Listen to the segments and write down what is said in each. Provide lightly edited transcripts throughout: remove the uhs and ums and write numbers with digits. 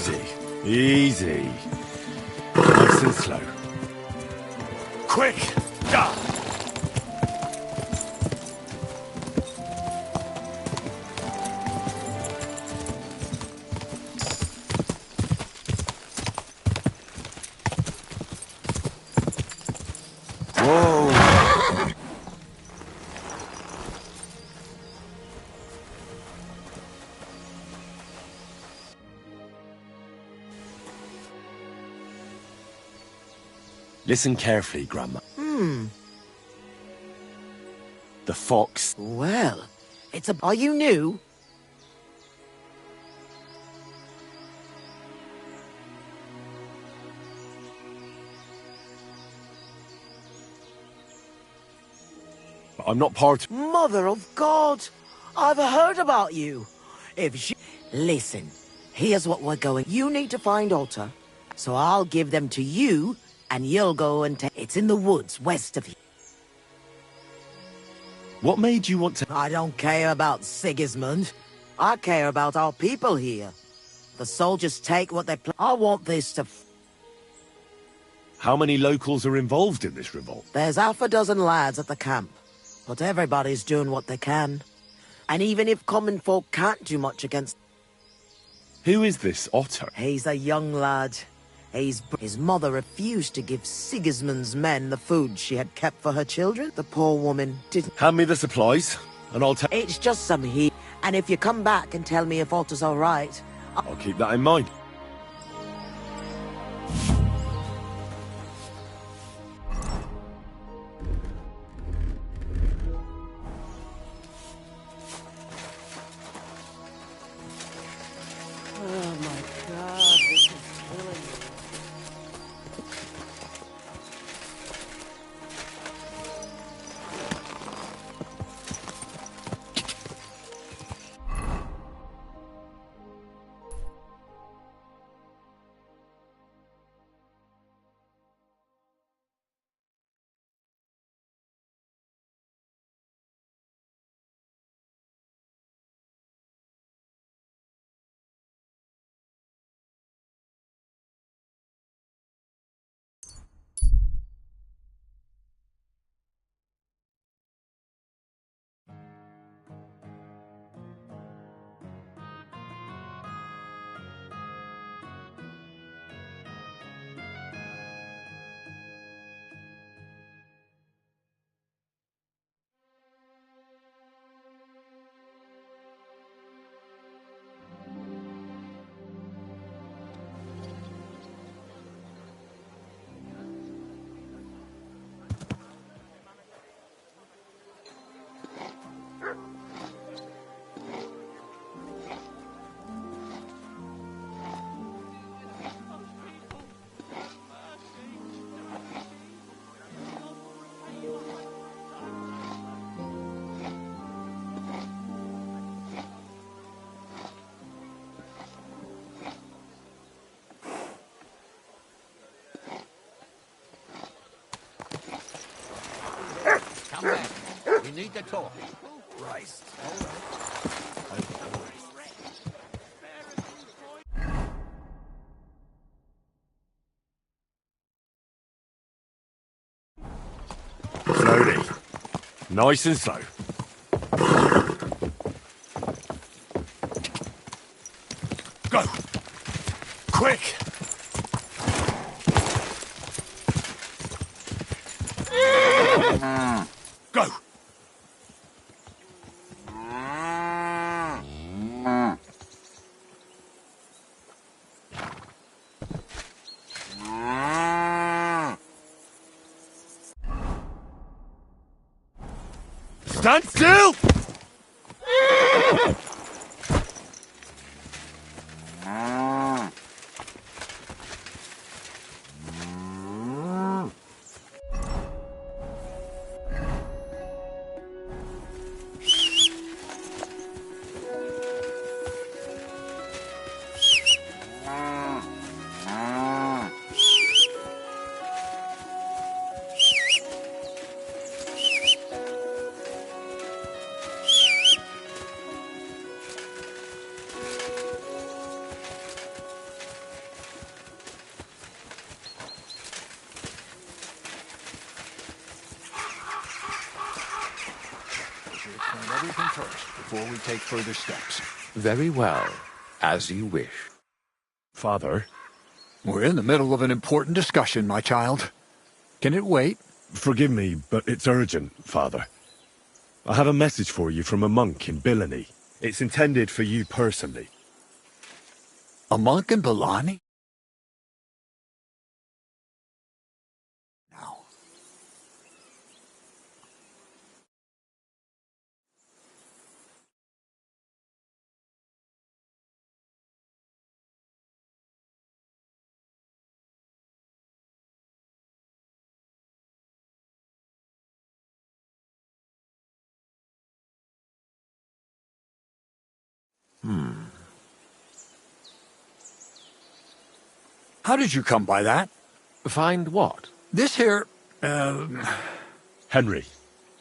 Easy. Easy. Nice and slow. Quick! Go! Listen carefully, Grandma. The fox. Well, are you new? I'm not part... Mother of God! I've heard about you. Listen, here's what we're going. You need to find Otter, so I'll give them to you, and you'll go and take... It's in the woods west of here. What made you want to... I don't care about Sigismund. I care about our people here. The soldiers take what they... I want this to... How many locals are involved in this revolt? There's half a dozen lads at the camp, but everybody's doing what they can. And even if common folk can't do much against... Who is this Otter? He's a young lad. His mother refused to give Sigismund's men the food she had kept for her children. The poor woman didn't... Hand me the supplies, and I'll take... It's just some heat. And if you come back and tell me if Otter's all right... I'll keep that in mind. Oh my God, this is killing me. Come back. We need to talk. Christ. Slowly. Nice and slow. Go! Quick! Go! Stand still! everything first before we take further steps. Very well. As you wish. Father? We're in the middle of an important discussion, my child. Can it wait? Forgive me, but it's urgent, Father. I have a message for you from a monk in Billany. It's intended for you personally. A monk in Billani? Now. How did you come by that? Find what? This here, Henry.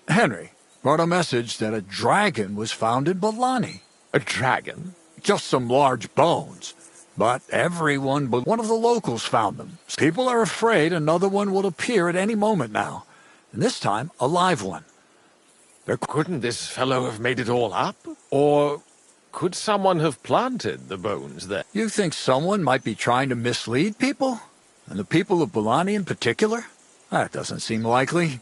Henry, brought a message that a dragon was found in Billani. A dragon? Just some large bones. But everyone but one of the locals found them. People are afraid another one will appear at any moment now. And this time, a live one. Couldn't this fellow have made it all up? Or could someone have planted the bones there? You think someone might be trying to mislead people? And the people of Billani in particular? That doesn't seem likely.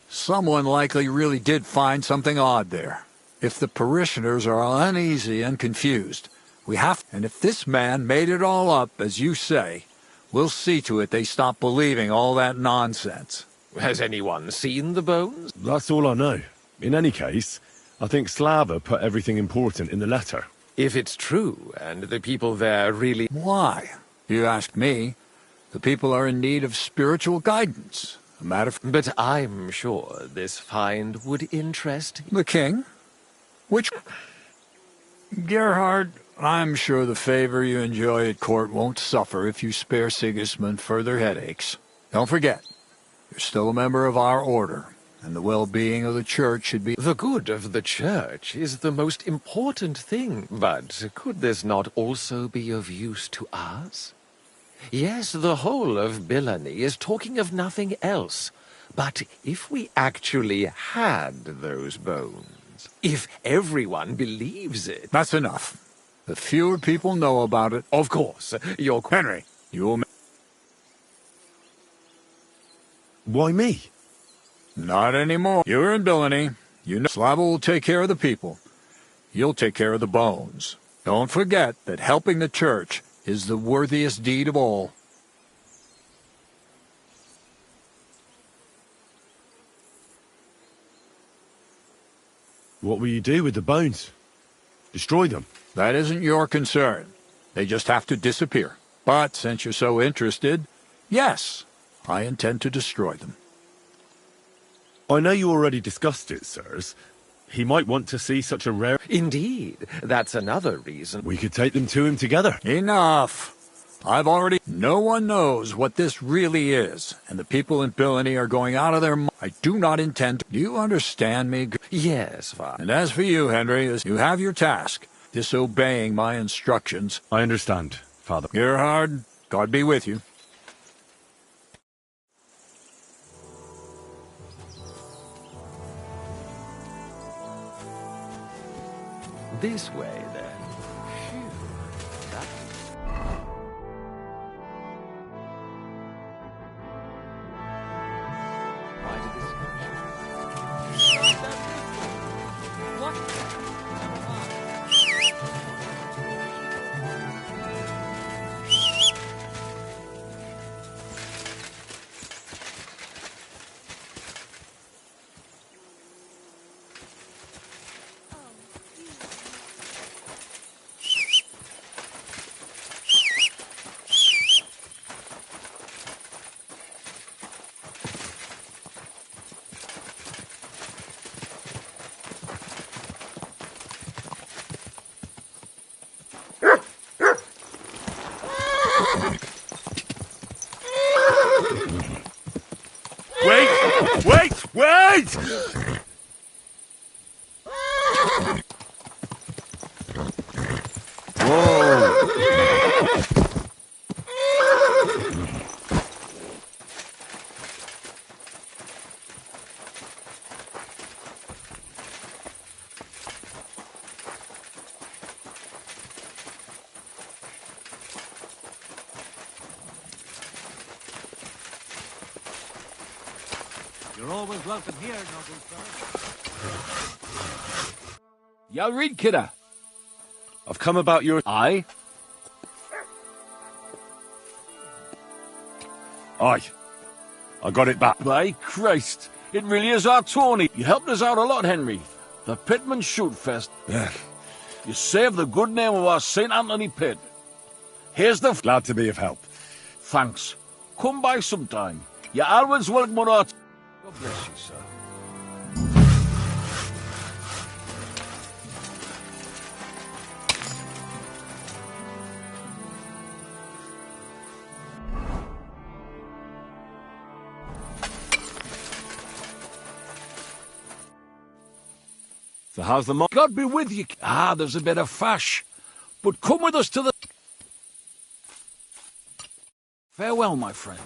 Someone likely really did find something odd there. If the parishioners are uneasy and confused, we have... And if this man made it all up, as you say, we'll see to it they stop believing all that nonsense. Has anyone seen the bones? That's all I know. In any case, I think Slava put everything important in the letter. If it's true, and the people there really... Why? You ask me. The people are in need of spiritual guidance. A matter of... But I'm sure this find would interest... The king? Which... Gerhard, I'm sure the favor you enjoy at court won't suffer if you spare Sigismund further headaches. Don't forget, you're still a member of our order, and the well-being of the church should be... The good of the church is the most important thing. But could this not also be of use to us? Yes, the whole of Billany is talking of nothing else. But if we actually had those bones, if everyone believes it... That's enough. The fewer people know about it... Of course, you're... Henry, you will... Why me? Not anymore. You're in Billany. You know Slava will take care of the people. You'll take care of the bones. Don't forget that helping the church is the worthiest deed of all. What will you do with the bones? Destroy them? That isn't your concern. They just have to disappear. But since you're so interested, yes, I intend to destroy them. I know you already discussed it, sirs. He might want to see such a rare... Indeed, that's another reason. We could take them to him together. Enough! I've already... No one knows what this really is, and the people in Billany are going out of their mind. I do not intend to... Do you understand me? Yes, Father. And as for you, Henry, as you have your task, disobeying my instructions. I understand, Father. Gerhard, God be with you. This way, then. Phew. That... Quite a discussion. Wait! You're always welcome here, noble sir. Ya read, kidder. I've come about your... Aye? Aye. I got it back. By Christ, it really is our Tony. You helped us out a lot, Henry. The Pitman Shoot Fest. You saved the good name of our St. Anthony Pit. Here's the... Glad to be of help. Thanks. Come by sometime. You're always welcome on our... God bless you, sir. So how's the... God be with you. Ah, there's a bit of fash. But come with us to the... Farewell, my friend.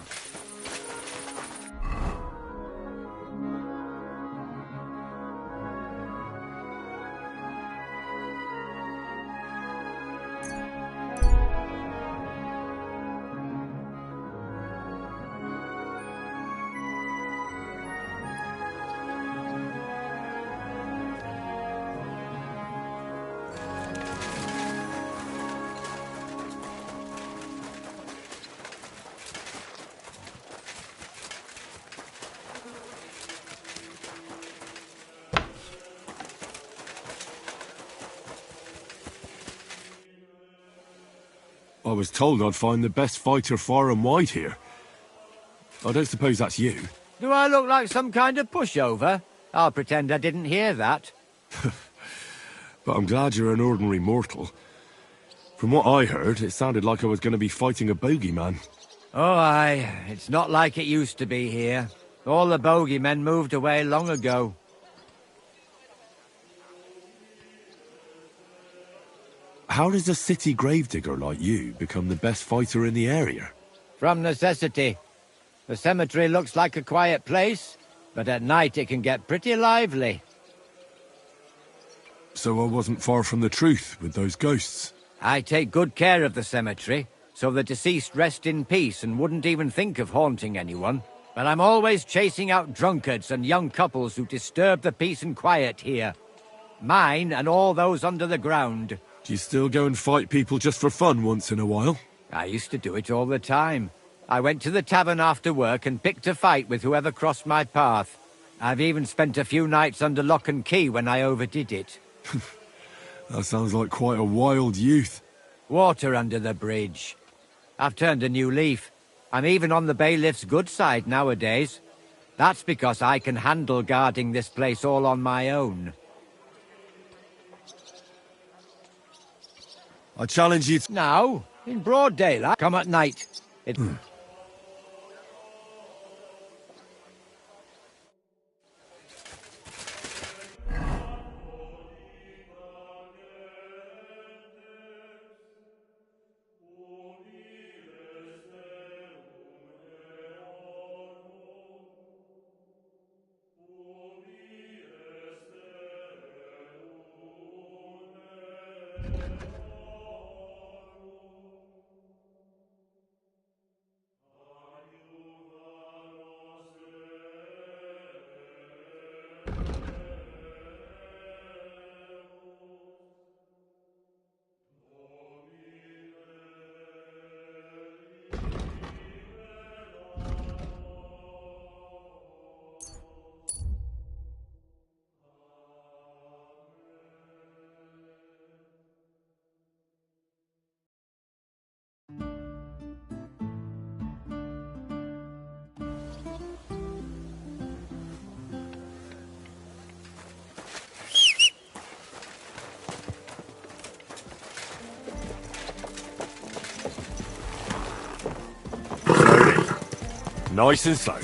I was told I'd find the best fighter far and wide here. I don't suppose that's you. Do I look like some kind of pushover? I'll pretend I didn't hear that. But I'm glad you're an ordinary mortal. From what I heard, it sounded like I was going to be fighting a bogeyman. Oh, aye. It's not like it used to be here. All the bogeymen moved away long ago. How does a city gravedigger like you become the best fighter in the area? From necessity. The cemetery looks like a quiet place, but at night it can get pretty lively. So I wasn't far from the truth with those ghosts. I take good care of the cemetery, so the deceased rest in peace and wouldn't even think of haunting anyone. But I'm always chasing out drunkards and young couples who disturb the peace and quiet here. Mine and all those under the ground. Do you still go and fight people just for fun once in a while? I used to do it all the time. I went to the tavern after work and picked a fight with whoever crossed my path. I've even spent a few nights under lock and key when I overdid it. That sounds like quite a wild youth. Water under the bridge. I've turned a new leaf. I'm even on the bailiff's good side nowadays. That's because I can handle guarding this place all on my own. I challenge you to... Now, in broad daylight, come at night. Nice and slow.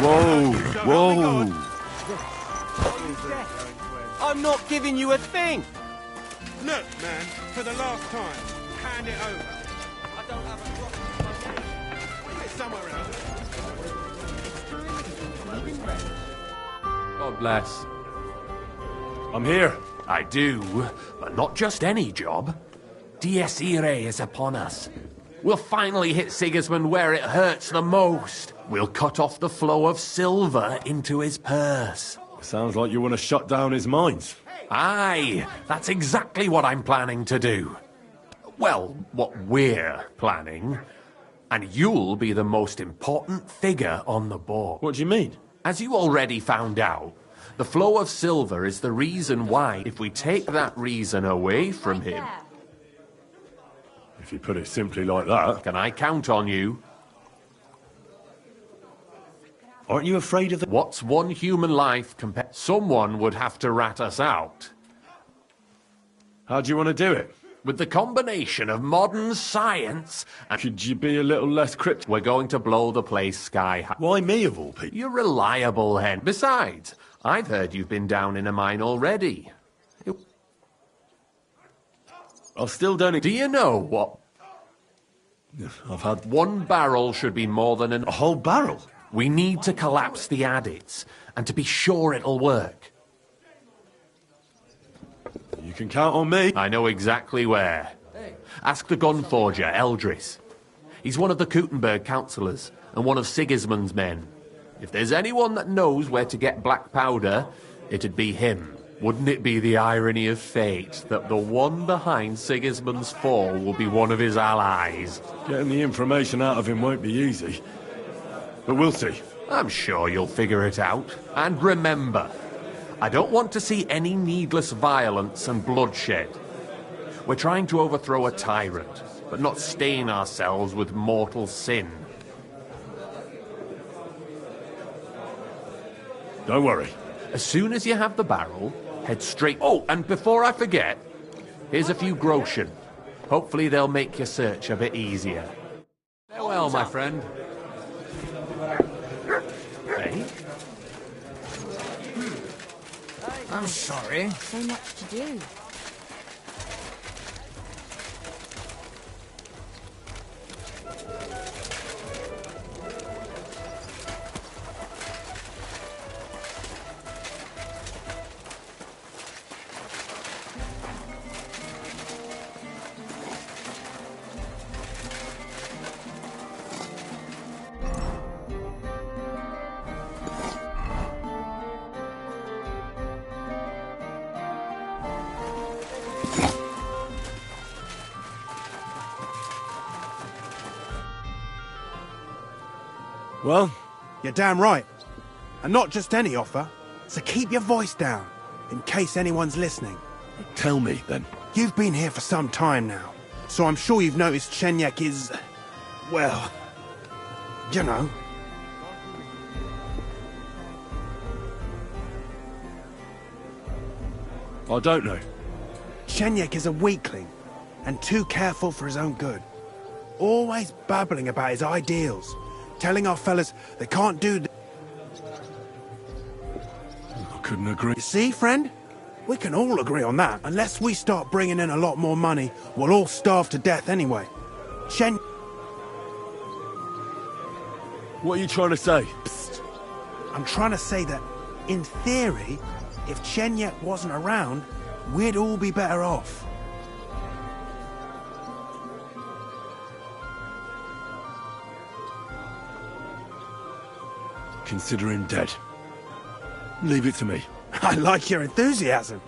Whoa, whoa. I'm not giving you a thing. Look, man, for the last time, hand it over. I don't have a drop in my name. Put it somewhere else. God bless. I'm here. I do, but not just any job. Dies Irae is upon us. We'll finally hit Sigismund where it hurts the most. We'll cut off the flow of silver into his purse. Sounds like you want to shut down his mines. Aye, that's exactly what I'm planning to do. Well, what we're planning. And you'll be the most important figure on the board. What do you mean? As you already found out, the flow of silver is the reason why. If we take that reason away from him... If you put it simply like that. Can I count on you? Aren't you afraid of the... What's one human life compared... Someone would have to rat us out. How do you want to do it? With the combination of modern science and... Could you be a little less cryptic? We're going to blow the place sky high. Why me of all people? You're reliable, Hen. Besides, I've heard you've been down in a mine already. I still don't... Do you know what? I've had... One barrel should be more than A whole barrel? We need to collapse the adits, and to be sure it'll work. You can count on me. I know exactly where. Ask the gun forger, Eldris. He's one of the Kuttenberg councillors, and one of Sigismund's men. If there's anyone that knows where to get black powder, it'd be him. Wouldn't it be the irony of fate that the one behind Sigismund's fall will be one of his allies? Getting the information out of him won't be easy. But we'll see. I'm sure you'll figure it out. And remember, I don't want to see any needless violence and bloodshed. We're trying to overthrow a tyrant, but not stain ourselves with mortal sin. Don't worry. As soon as you have the barrel, head straight... Oh, and before I forget, here's a few groschen. Hopefully they'll make your search a bit easier. Farewell, my friend. Hey? I'm sorry. So much to do. Well? You're damn right. And not just any offer. So keep your voice down, in case anyone's listening. Tell me, then. You've been here for some time now, so I'm sure you've noticed Shenyek is... well... you know. I don't know. Shenyek is a weakling, and too careful for his own good. Always babbling about his ideals, telling our fellas they can't do... I couldn't agree. You see, friend? We can all agree on that. Unless we start bringing in a lot more money, we'll all starve to death anyway. What are you trying to say? Psst. I'm trying to say that, in theory, if Shenyek wasn't around, we'd all be better off. Consider him dead. Leave it to me. I like your enthusiasm.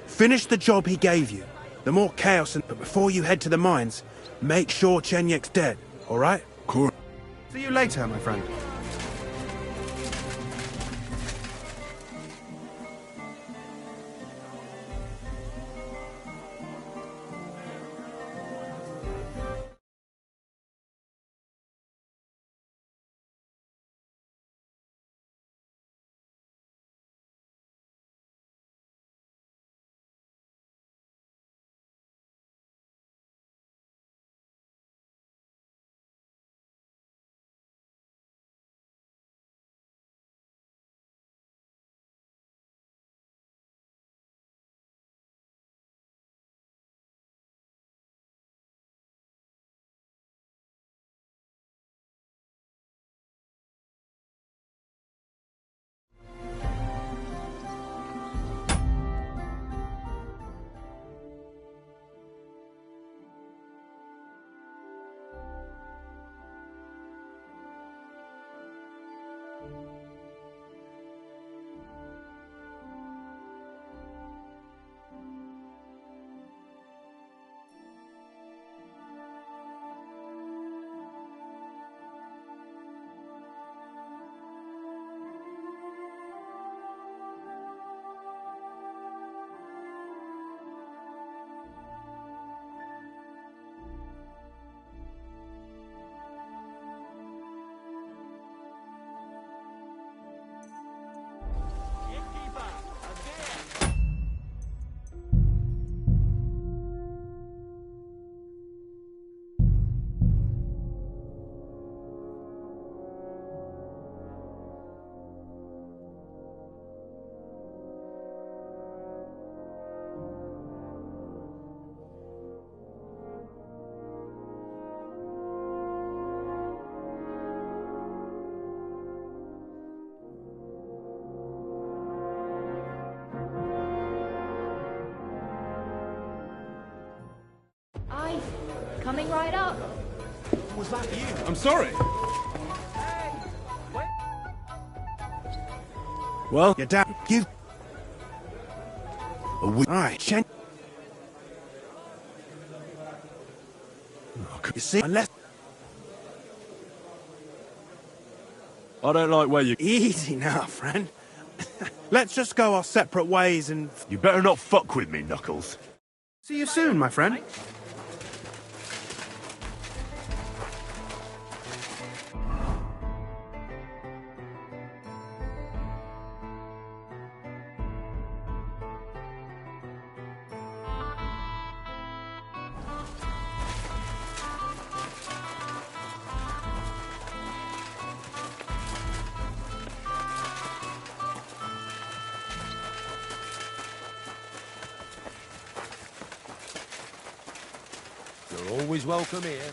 Finish the job he gave you. The more chaos, but before you head to the mines, make sure Shenyek's dead, all right? Cool. See you later, my friend. Coming right up. Was that you? I'm sorry. Well, you're down. You. Alright, Shen. You see, unless. I don't like where you... Easy now, friend. Let's just go our separate ways and... You better not fuck with me, Knuckles. See you soon, my friend. You're always welcome here.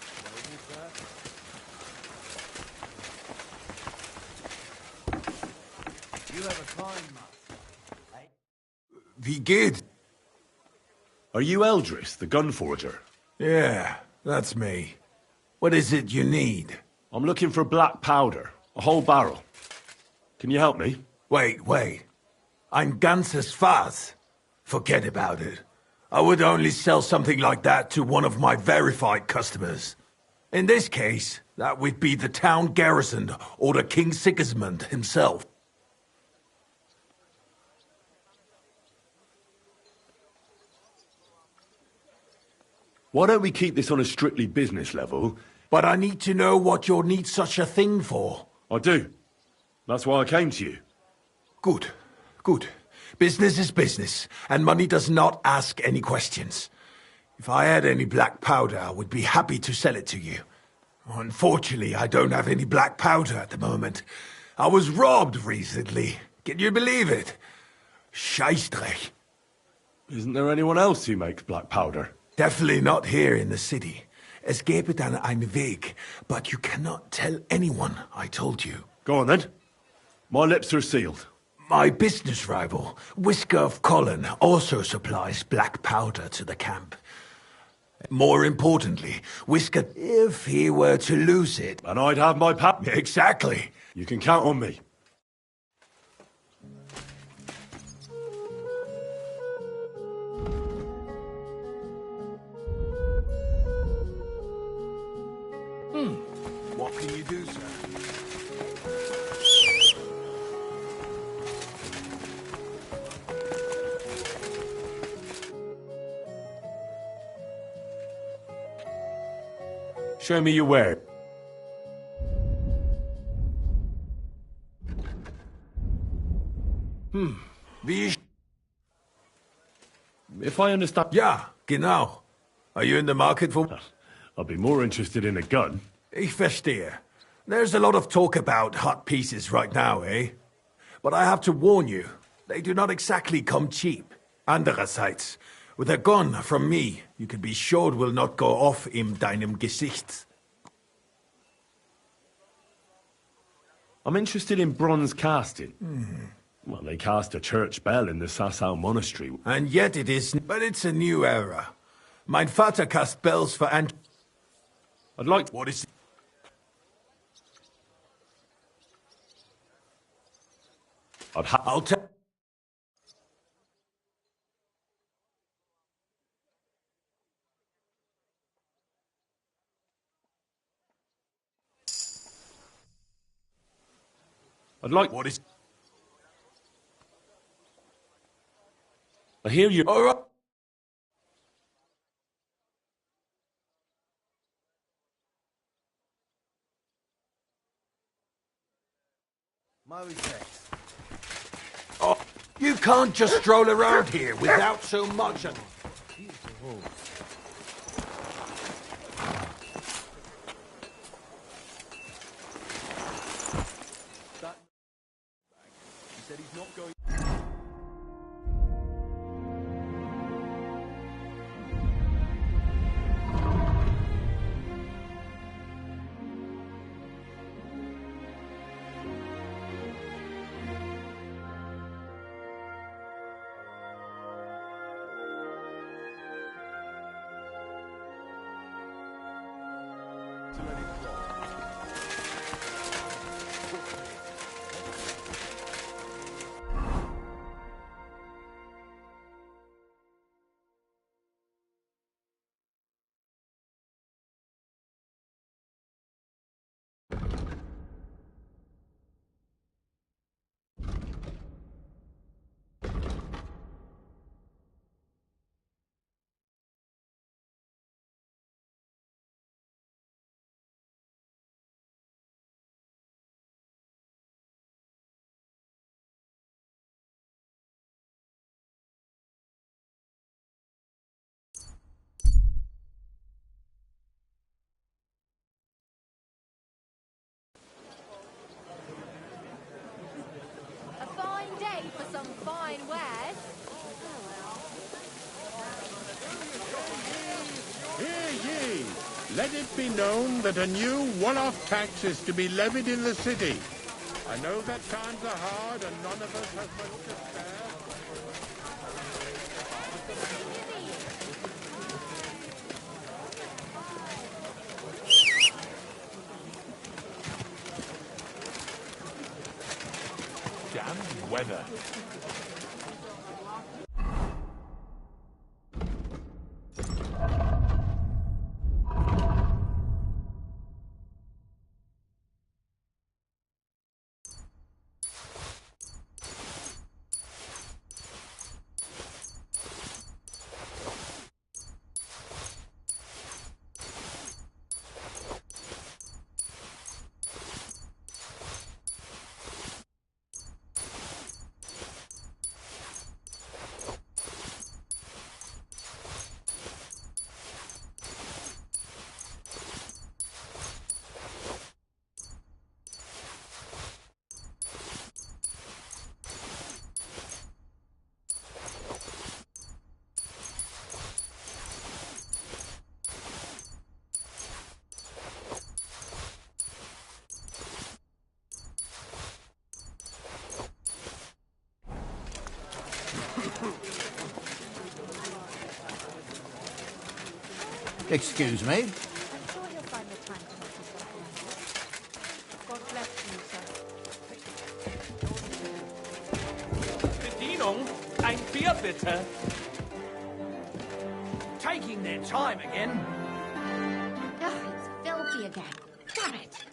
You have a kind mouth. Wie geht? Are you Eldris, the gun forger? Yeah, that's me. What is it you need? I'm looking for black powder, a whole barrel. Can you help me? Wait. Ein ganzes Fass? Forget about it. I would only sell something like that to one of my verified customers. In this case, that would be the town garrison or the King Sigismund himself. Why don't we keep this on a strictly business level? But I need to know what you'll need such a thing for. I do. That's why I came to you. Good. Business is business, and money does not ask any questions. If I had any black powder, I would be happy to sell it to you. Unfortunately, I don't have any black powder at the moment. I was robbed recently. Can you believe it? Scheissdreck. Isn't there anyone else who makes black powder? Definitely not here in the city. Es gäbe dann einen Weg, but you cannot tell anyone I told you. Go on then. My lips are sealed. My business rival, Whisker of Colin, also supplies black powder to the camp. More importantly, Whisker, if he were to lose it... And I'd have my pap... Exactly. You can count on me. What can you do, sir? Show me your ware. Wie... If I understand... Ja, genau. Are you in the market for... I'd be more interested in a gun. Ich verstehe. There's a lot of talk about hot pieces right now, eh? But I have to warn you, they do not exactly come cheap. Andererseits, with a gun from me, you can be sure it will not go off in deinem Gesicht. I'm interested in bronze casting. Well, they cast a church bell in the Sassau monastery. And yet it is... But it's a new era. Mein Vater cast bells for I'd like... What is... I'll tell. I'd like... What is... I hear you... All right. Oh, you can't just stroll around here without so much as... A fine day for some fine wares. Hear ye! Let it be known that a new one-off tax is to be levied in the city. I know that times are hard and none of us has much to spare. Damn weather. Excuse me? I'm sure he'll find the time to notice what God bless you, sir. Bedienung? Ein Bier, bitte. Taking their time again. Ugh, it's filthy again. Damn it.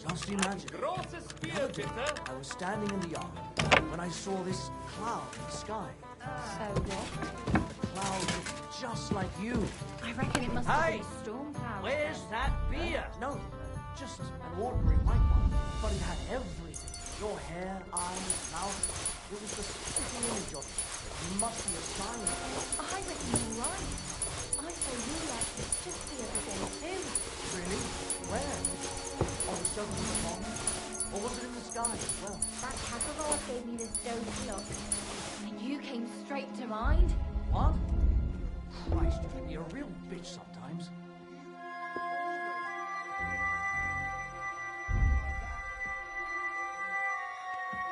Just imagine. Großes Bier, bitte. I was standing in the yard when I saw this cloud in the sky. So what? The cloud looked just like you. I reckon it must have been a storm cloud. Where's that beer? No, just an ordinary white one. But it had everything. Your hair, eyes, mouth. It was the spitting image of you. It must be a sign. I reckon you're right. I saw you like this just the other day too. Really? Where? On the surface of the pond? Or was it in the sky as well? That Kakarov gave me this dozy look. And you came straight to mind. What? Christ, you can be a real bitch sometimes.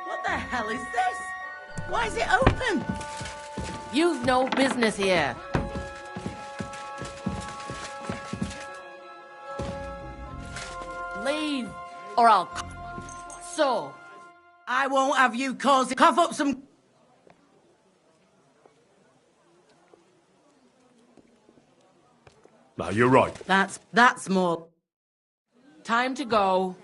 What the hell is this? Why is it open? You've no business here. Leave, or I'll... So, I won't have you causing... Cough up some... No, you're right. That's more. Time to go.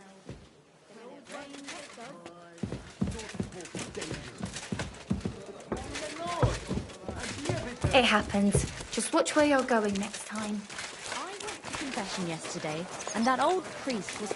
It happens. Just watch where you're going next time. I went to confession yesterday, and that old priest was...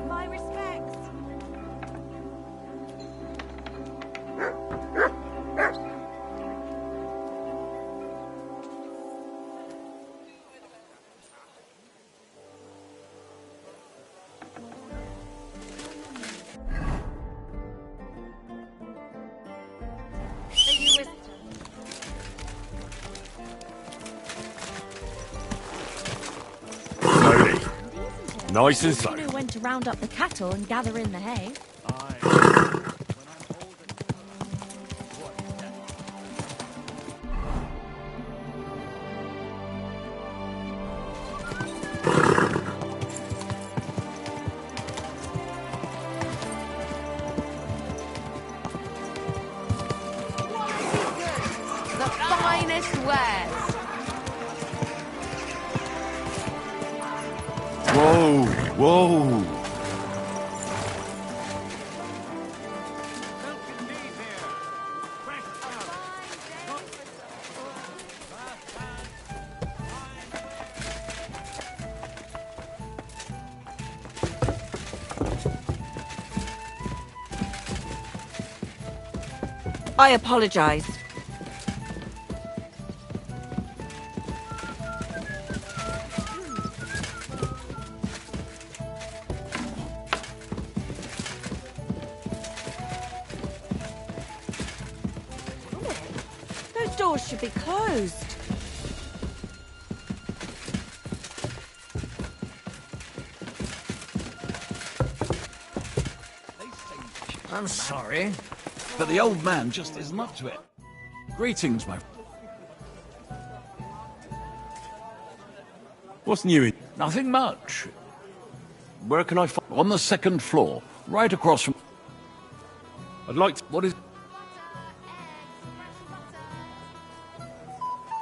My respects. Slowly. Nice and slow. You know when to round up the cattle and gather in the hay. The finest wares. Whoa, whoa. I apologize. Those doors should be closed. I'm sorry, but the old man just isn't up to it. Greetings, my... What's new? Nothing much. Where can I find... On the second floor, right across from... I'd like to... What is...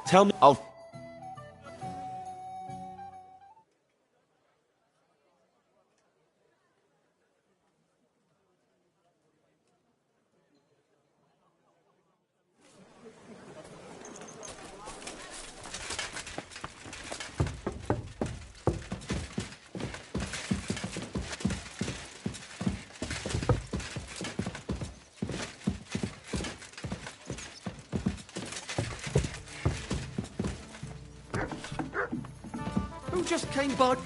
Tell me... I'll... Who just came by?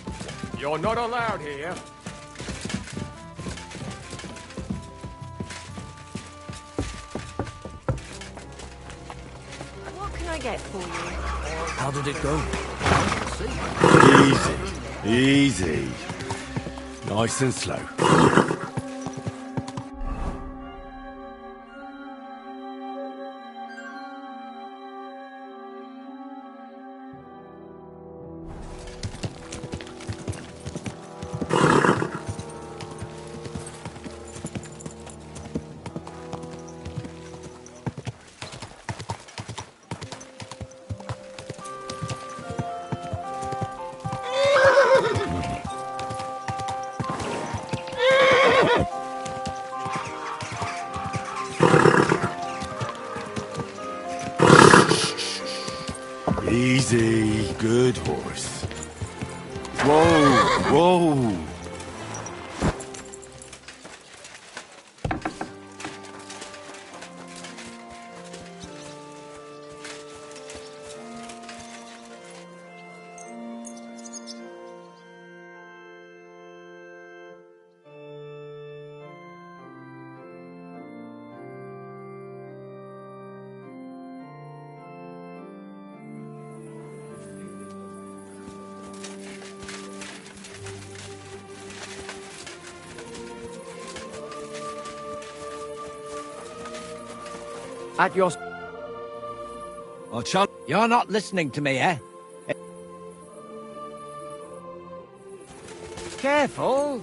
You're not allowed here. What can I get for you? How did it go? Easy. Easy. Nice and slow. Easy. Good horse. Whoa, whoa. At your... You're not listening to me, eh? Careful!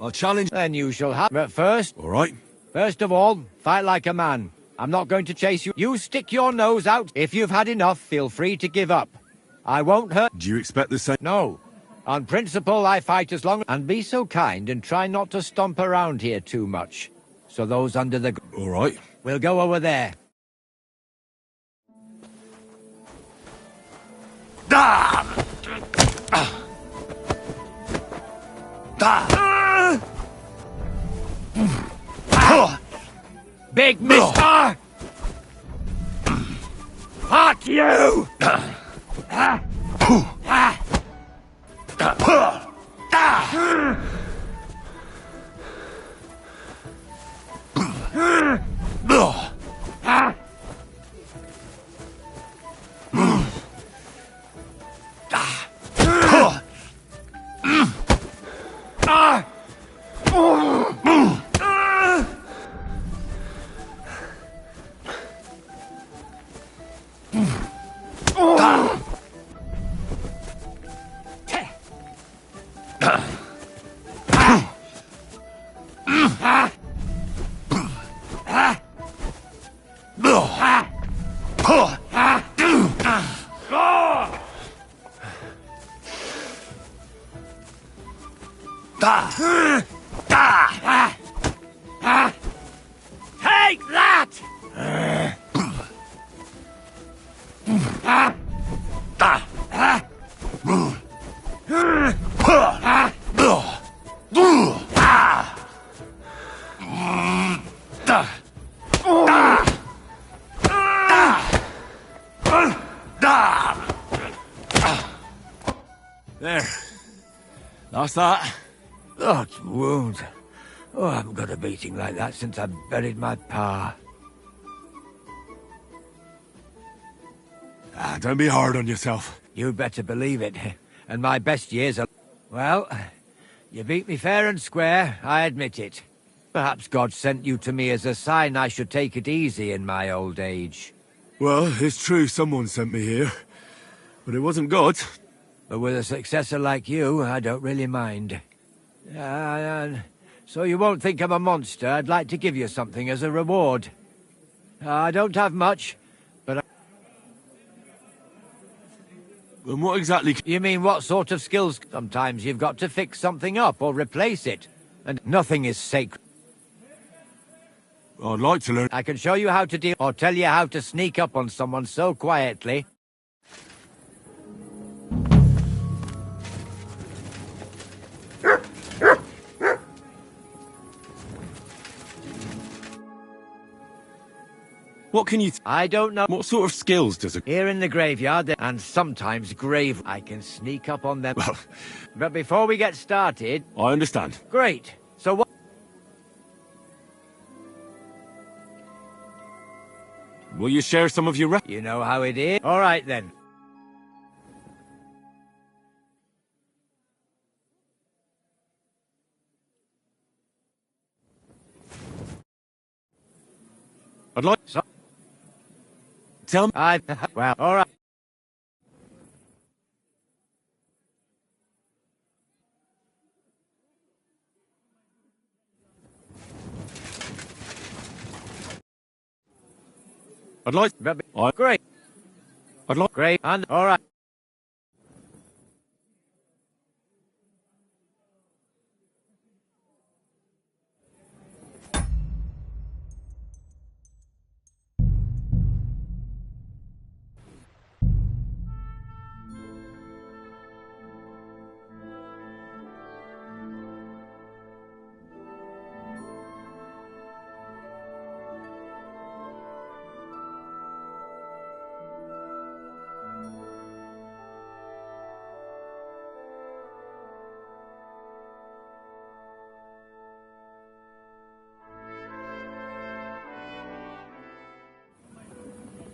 I'll challenge... Then you shall have... But first... All right. First of all, fight like a man. I'm not going to chase you. You stick your nose out. If you've had enough, feel free to give up. I won't hurt... Do you expect the same... No. On principle, I fight as long... And be so kind and try not to stomp around here too much. So those under the... All right. We'll go over there. Big mister! Fuck you! Take that! There. That's that. That wound. Oh, I haven't got a beating like that since I buried my pa. Don't be hard on yourself. You'd better believe it. And my best years are... Well, you beat me fair and square, I admit it. Perhaps God sent you to me as a sign I should take it easy in my old age. Well, it's true someone sent me here. But it wasn't God. But with a successor like you, I don't really mind. So you won't think I'm a monster. I'd like to give you something as a reward. I don't have much, but... And what exactly... You mean what sort of skills? Sometimes you've got to fix something up or replace it. And nothing is sacred. I'd like to learn... I can show you how to deal... Or tell you how to sneak up on someone so quietly. What can you... I don't know. What sort of skills does a... Here in the graveyard, and sometimes grave, I can sneak up on them. Well, But before we get started... I understand. Great. So what... Will you share some of your... You know how it is. All right, then. I'd like... So... Tell me... Well, all right. I'd like... Great. I'd like... Great. And all right.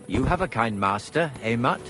You have a kind master, eh, Mutt?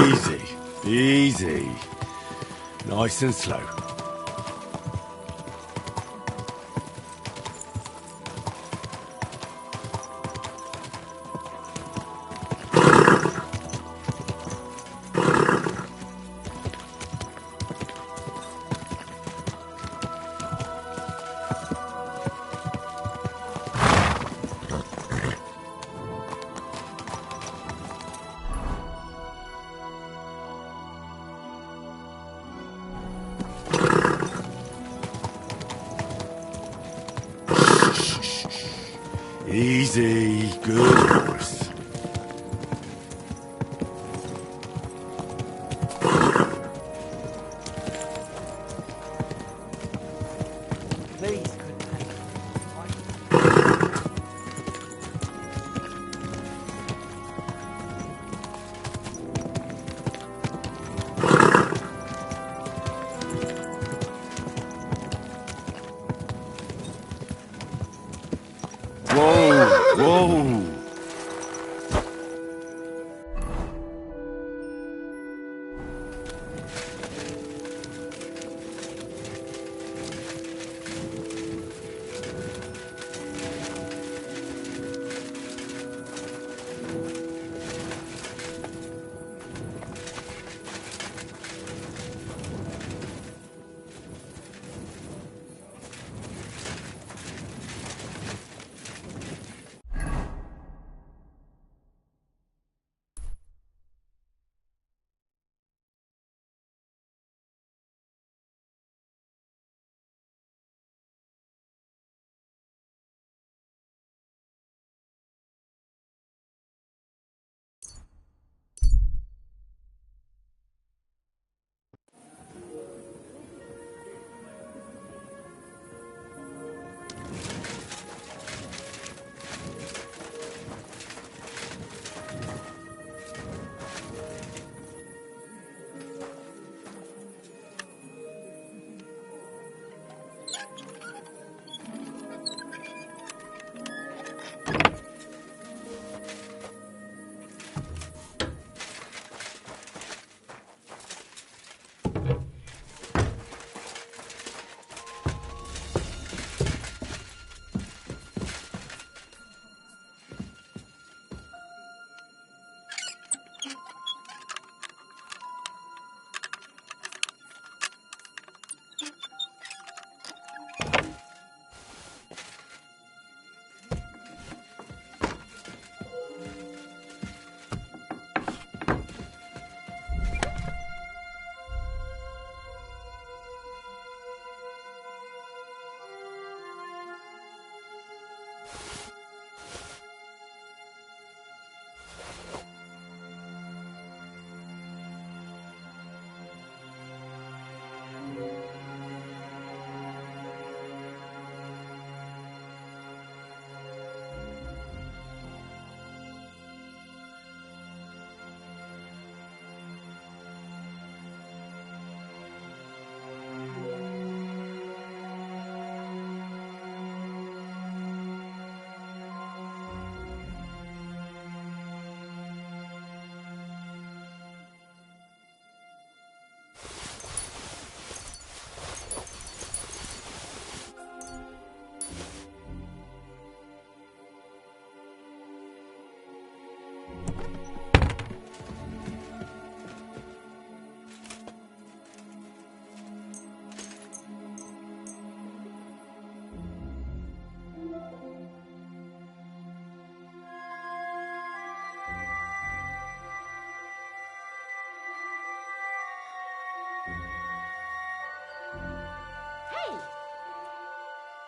Easy. Easy. Nice and slow. Easy. Good horse. Please. Whoa. Whoa.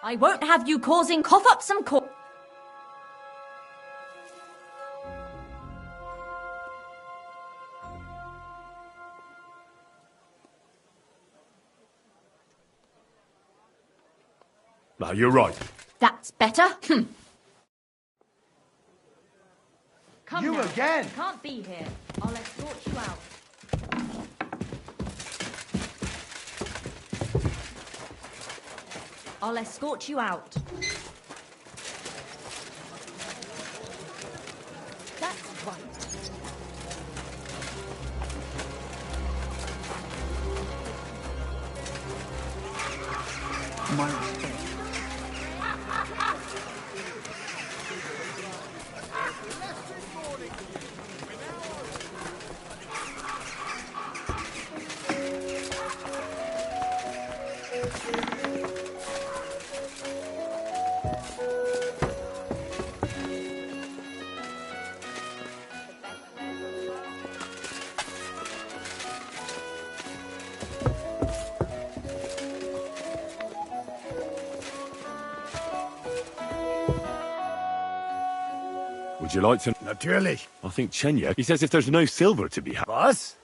I won't have you causing cough up some corn. No, you're right. That's better. Come You now. again? You can't be here. I'll escort you out. I'll escort you out. That's right. My respect. Would you like to... Natürlich. I think Chenya... He says if there's no silver to be had... Was?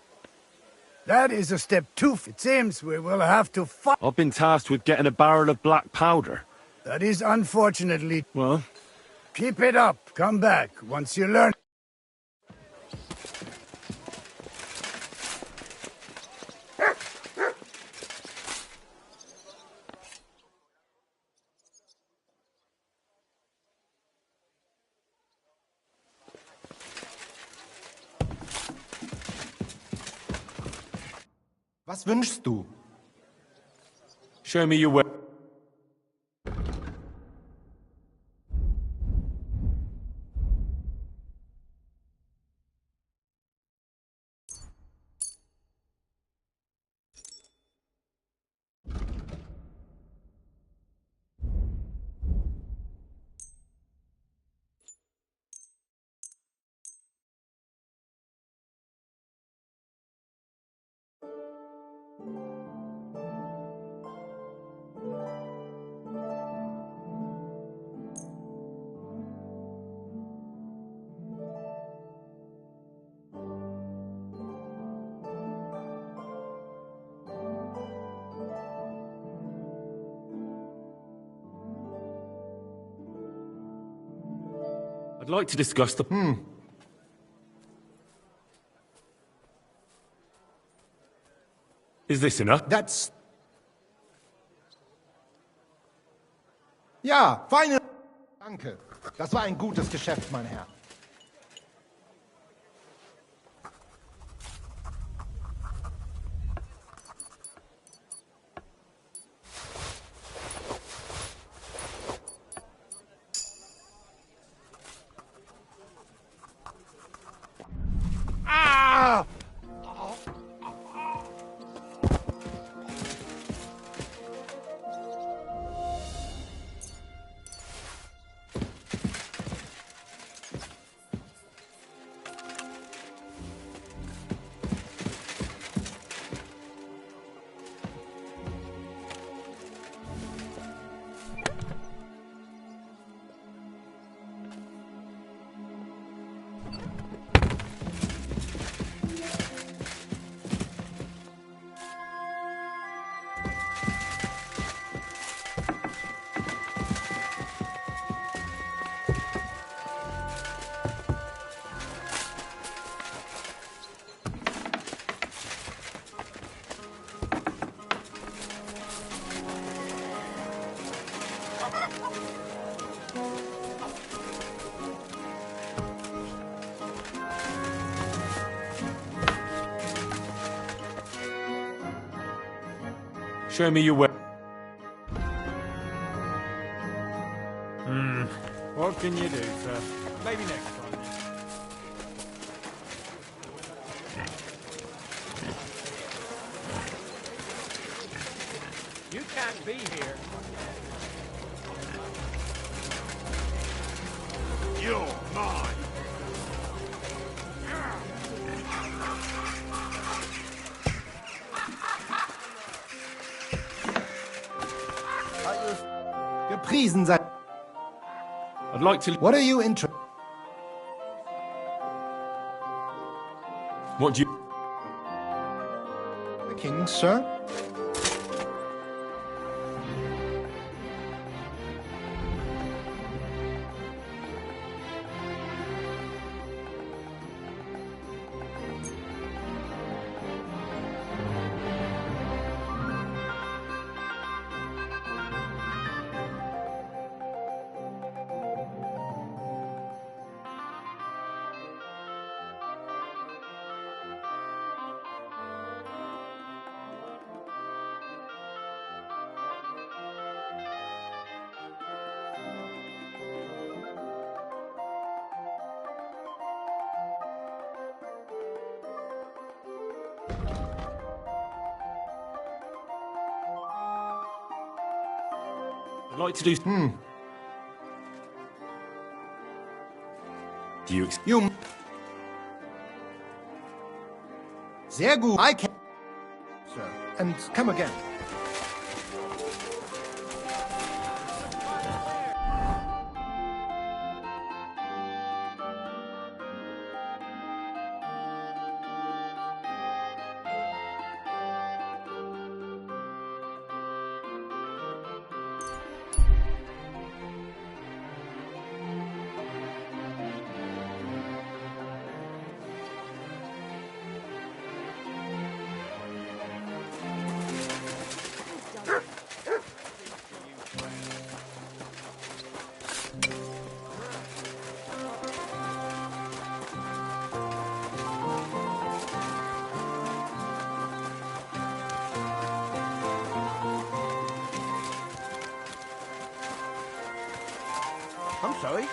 That is a step too... It seems we will have to fight. I've been tasked with getting a barrel of black powder. That is unfortunately... Well... Keep it up. Come back once you learn... Was wünschst du? Show me your way. I'd like to discuss the... Is this enough? That's... Ja, feine... Danke. Das war ein gutes Geschäft, mein Herr. Show me your way. What can you do, sir? Maybe next time. You can't be here. You're mine. Friesen sein. I'd like to... What are you interested? What do you... The king, sir? I'd like to do... Do you... You... Sehr gut. I can... Sir. And come again. I'm sorry.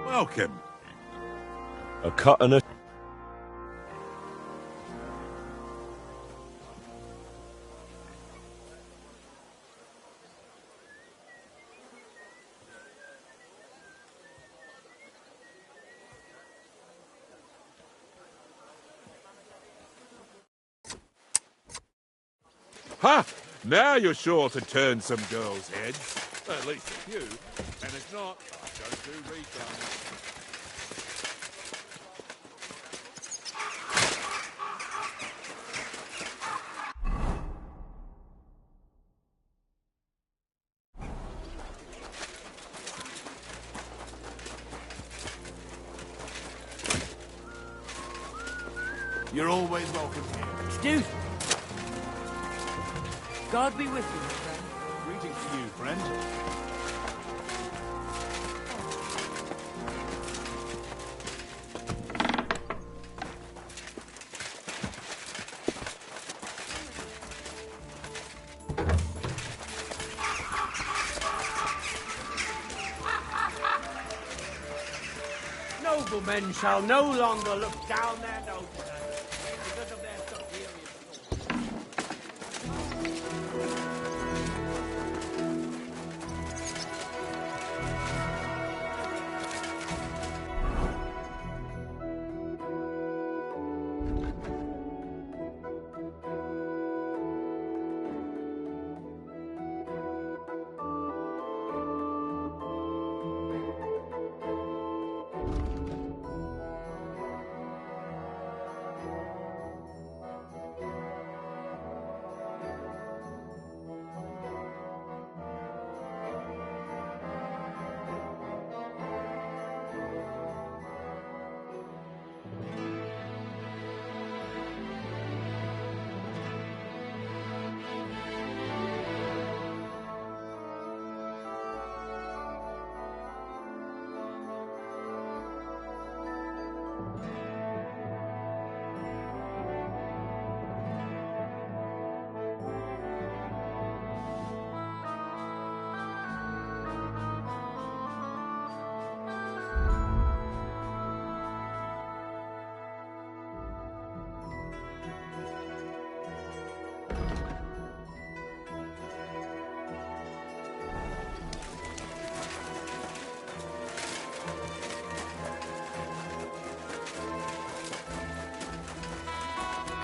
Welcome. A cut and a... Ha! Now you're sure to turn some girls' heads. At least a few. And if not, I don't do refunds. You're always welcome here. Excuse me. God be with you, my friend. Greetings to you, friend. Noblemen shall no longer look down their noses at us because of their superior thoughts.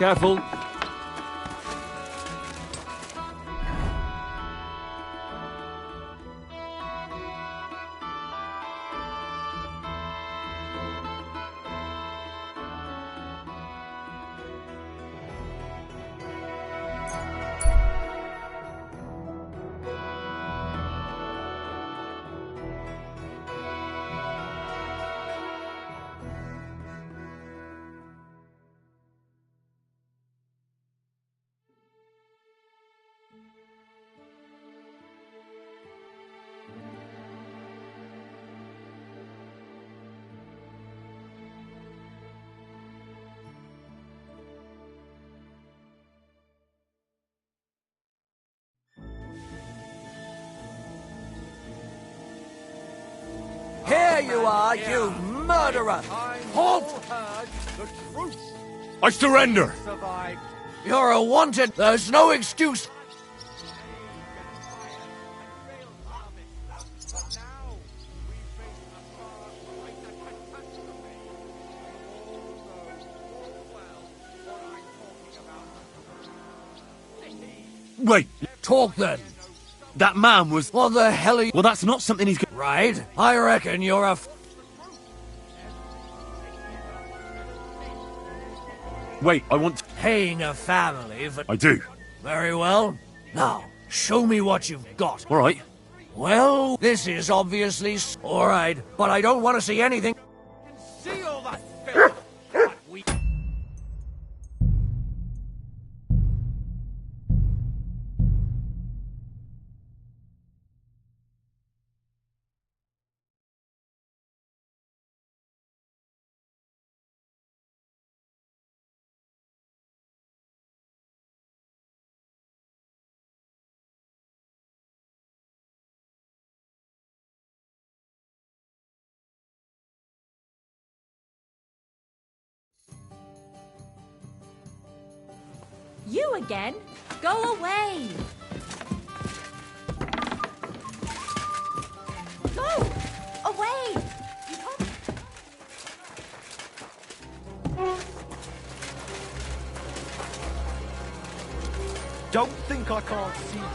Careful. Here you are, you murderer! Halt! I surrender! You're a wanted. There's no excuse. Wait, Talk then. that man was... What the hell are you... Well, that's not something he's... Right? I reckon you're a... Wait, I want... Paying a family for... I do. Very well. Now, show me what you've got. All right. Well, this is obviously... All right, but I don't want to see anything... See all that filth? You again? Go away! Go! Away! You can't... Don't think I can't see you.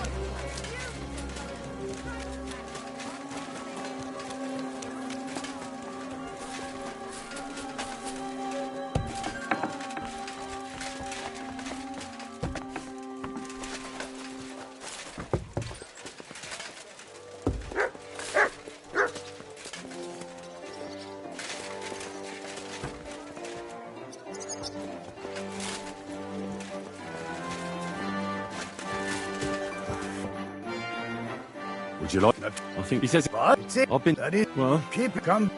Would you like... I think he says... That's it. I've been... That is... Well... Keep it. Come.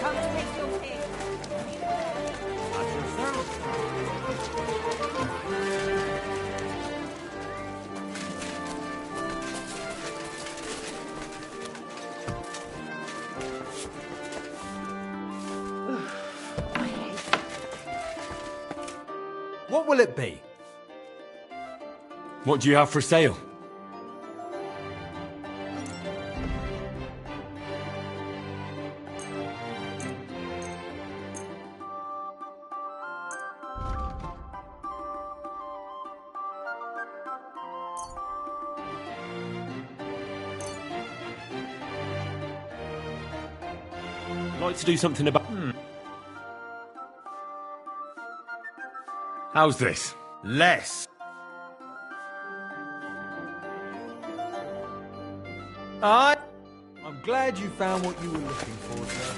Come and take your pick. What will it be? What do you have for sale? I'd like to do something about... How's this? Less. I'm glad you found what you were looking for, sir.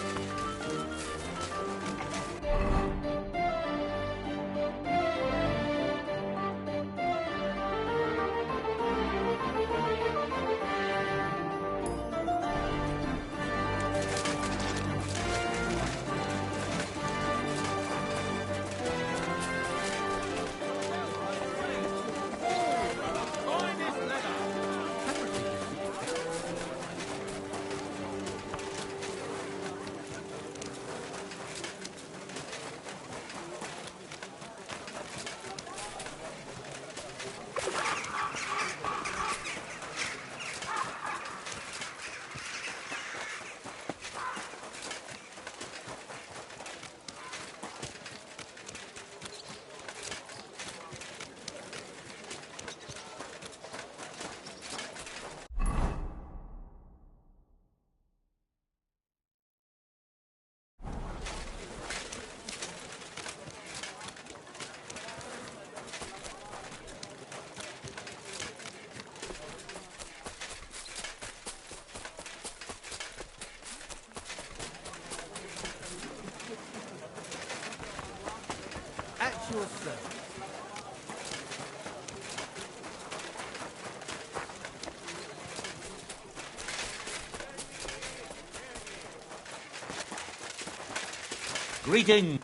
Greeting.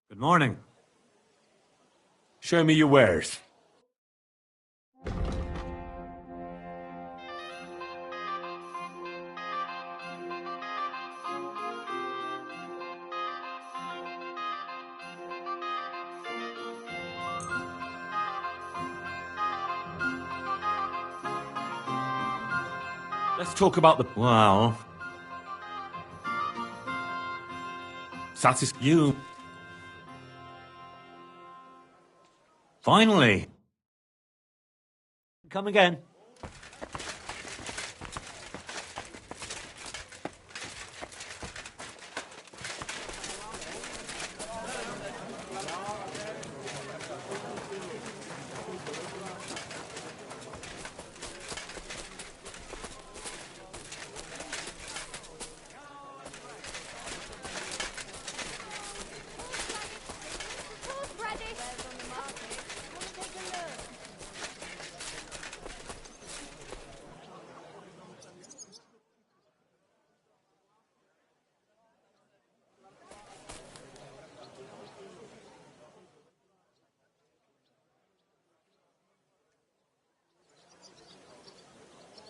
Good morning. Show me your wares. Let's talk about the... Well... You. Finally. Come again.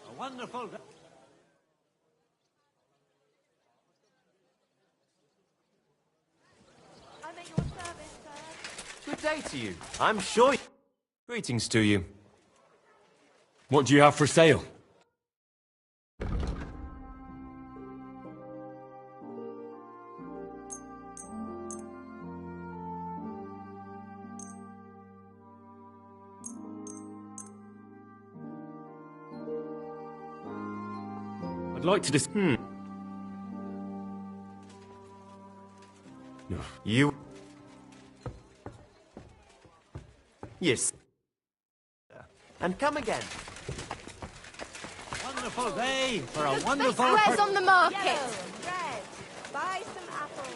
A wonderful... I'm at your service, sir. Good day to you. I'm sure... Greetings to you. What do you have for sale? I'd like to dis... No. You... Yes. And come again. Wonderful day for a Just wonderful... the squares on the market. Yellow, red. Buy some apples.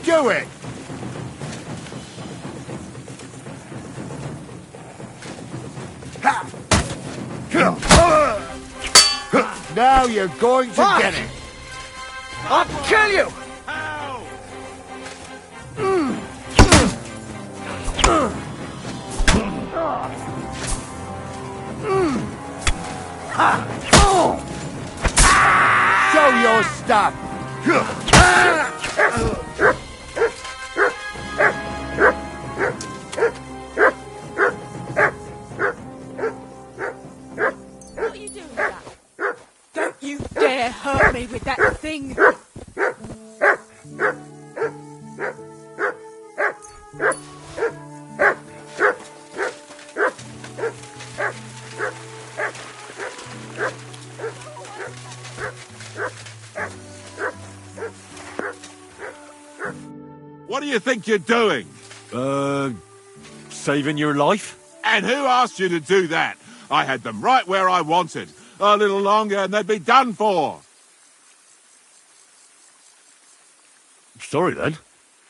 Do it! Now you're going to Fuck! get it. I'll kill you! Show your stuff. What are you doing with that? Don't you dare hurt me with that thing! What do you think you're doing? Saving your life? And who asked you to do that? I had them right where I wanted. A little longer and they'd be done for. Sorry then.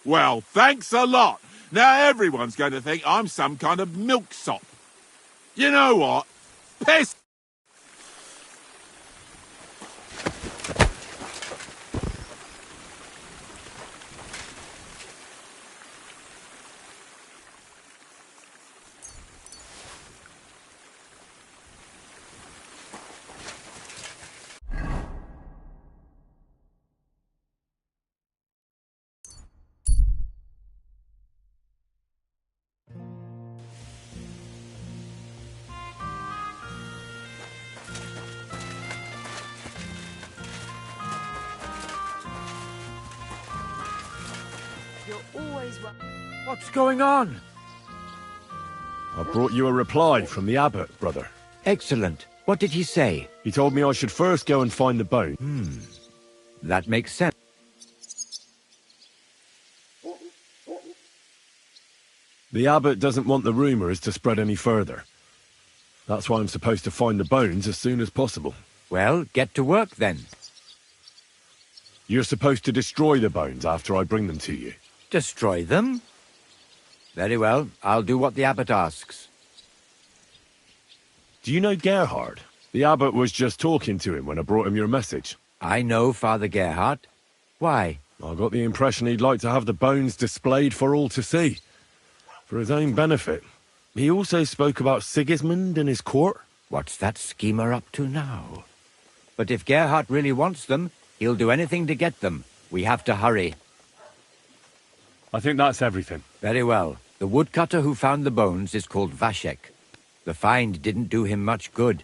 Well, thanks a lot. Now everyone's going to think I'm some kind of milksop. You know what? Piss! You're always What's going on? I brought you a reply from the abbot, brother. Excellent. What did he say? He told me I should first go and find the bone. That makes sense. The abbot doesn't want the rumours to spread any further. That's why I'm supposed to find the bones as soon as possible. Well, get to work then. You're supposed to destroy the bones after I bring them to you. Destroy them? Very well, I'll do what the abbot asks. Do you know Gerhard? The abbot was just talking to him when I brought him your message. I know Father Gerhard. Why? I got the impression he'd like to have the bones displayed for all to see. For his own benefit. He also spoke about Sigismund and his court. What's that schemer up to now? But if Gerhard really wants them, he'll do anything to get them. We have to hurry. I think that's everything. Very well. The woodcutter who found the bones is called Vashek. The find didn't do him much good.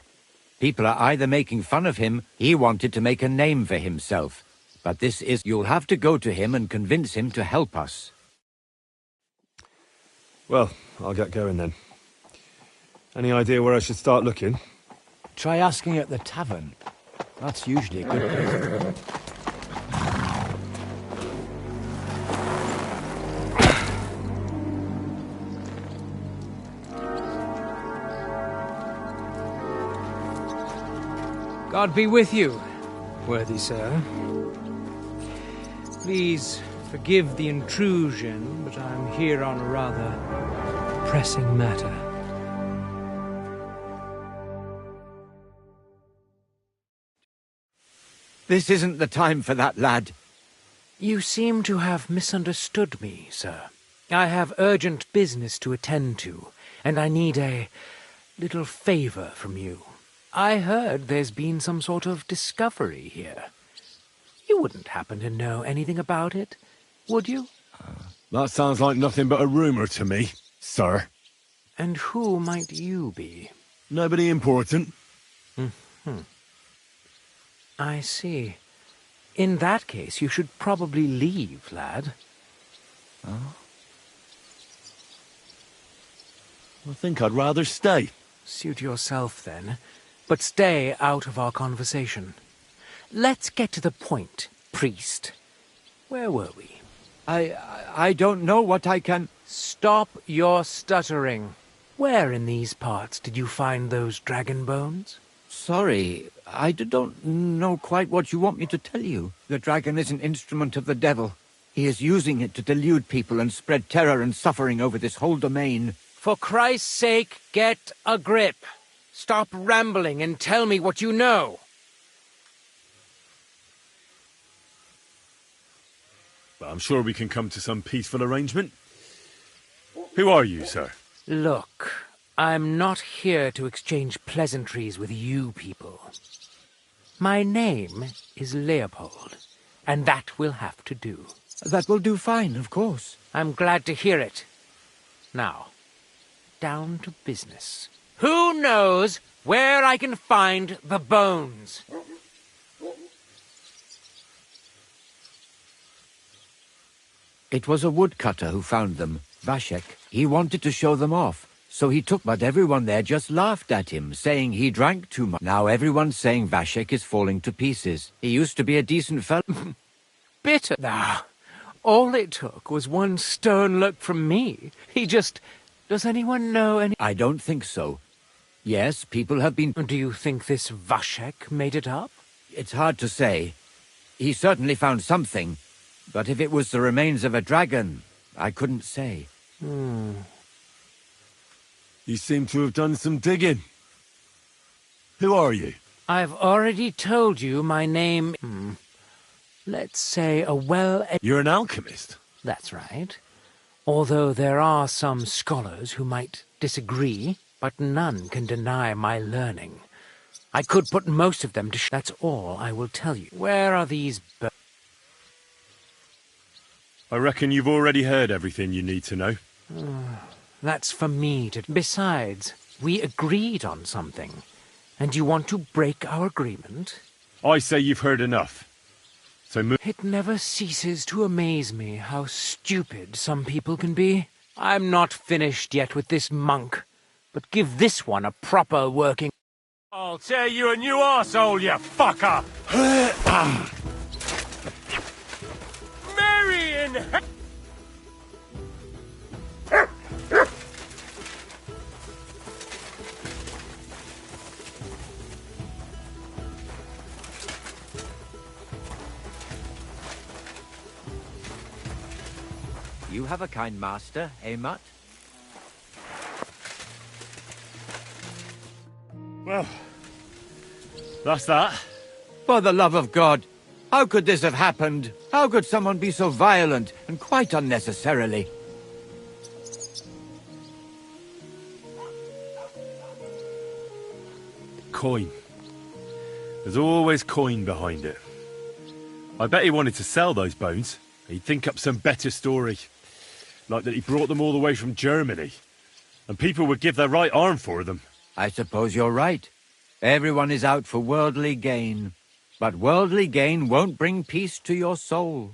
People are either making fun of him, he wanted to make a name for himself. But this is... You'll have to go to him and convince him to help us. Well, I'll get going then. Any idea where I should start looking? Try asking at the tavern. That's usually a good place. God be with you, worthy sir. Please forgive the intrusion, but I'm here on a rather pressing matter. This isn't the time for that, lad. You seem to have misunderstood me, sir. I have urgent business to attend to, and I need a little favor from you. I heard there's been some sort of discovery here. You wouldn't happen to know anything about it, would you? That sounds like nothing but a rumour to me, sir. And who might you be? Nobody important. I see. In that case, you should probably leave, lad. I think I'd rather stay. Suit yourself, then. But stay out of our conversation. Let's get to the point, priest. Where were we? I don't know what I can... Stop your stuttering. Where in these parts did you find those dragon bones? Sorry, I don't know quite what you want me to tell you. The dragon is an instrument of the devil. He is using it to delude people and spread terror and suffering over this whole domain. For Christ's sake, get a grip. Stop rambling and tell me what you know. but I'm sure we can come to some peaceful arrangement. Who are you, sir? Look, I'm not here to exchange pleasantries with you people. My name is Leopold, and that will have to do. That will do fine, of course. I'm glad to hear it. Now, down to business. Who knows where I can find the bones? It was a woodcutter who found them, Vashek. He wanted to show them off, so he took, but everyone there just laughed at him, saying he drank too much. Now everyone's saying Vashek is falling to pieces. He used to be a decent fellow. Bitter. Nah, all it took was one stern look from me. He just... Does anyone know any... I don't think so. Yes, people have been... Do you think this Vashek made it up? It's hard to say. He certainly found something, but if it was the remains of a dragon, I couldn't say. You seem to have done some digging. Who are you? I've already told you my name... Let's say a You're an alchemist? That's right. Although there are some scholars who might disagree, but none can deny my learning. I could put most of them to that's all I will tell you. Where are these I reckon you've already heard everything you need to know. That's for me to... Besides, we agreed on something. And you want to break our agreement? I say you've heard enough. So It never ceases to amaze me how stupid some people can be. I'm not finished yet with this monk, but give this one a proper working... I'll tear you a new arsehole, you fucker! Marion! You have a kind master, eh, Mutt? Well, that's that. For the love of God, how could this have happened? How could someone be so violent, and quite unnecessarily? Coin. There's always coin behind it. I bet he wanted to sell those bones. He'd think up some better story. Like that he brought them all the way from Germany. And people would give their right arm for them. I suppose you're right. Everyone is out for worldly gain. But worldly gain won't bring peace to your soul.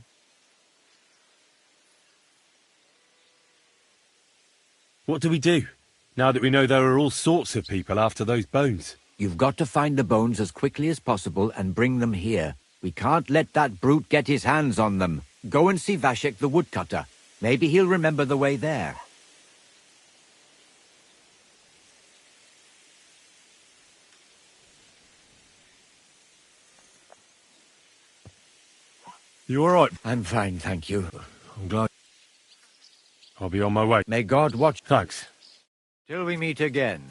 What do we do, now that we know there are all sorts of people after those bones? You've got to find the bones as quickly as possible and bring them here. We can't let that brute get his hands on them. Go and see Vashek the woodcutter. Maybe he'll remember the way there. You all right? I'm fine, thank you. I'm glad. I'll be on my way. May God watch... Thanks. Till we meet again.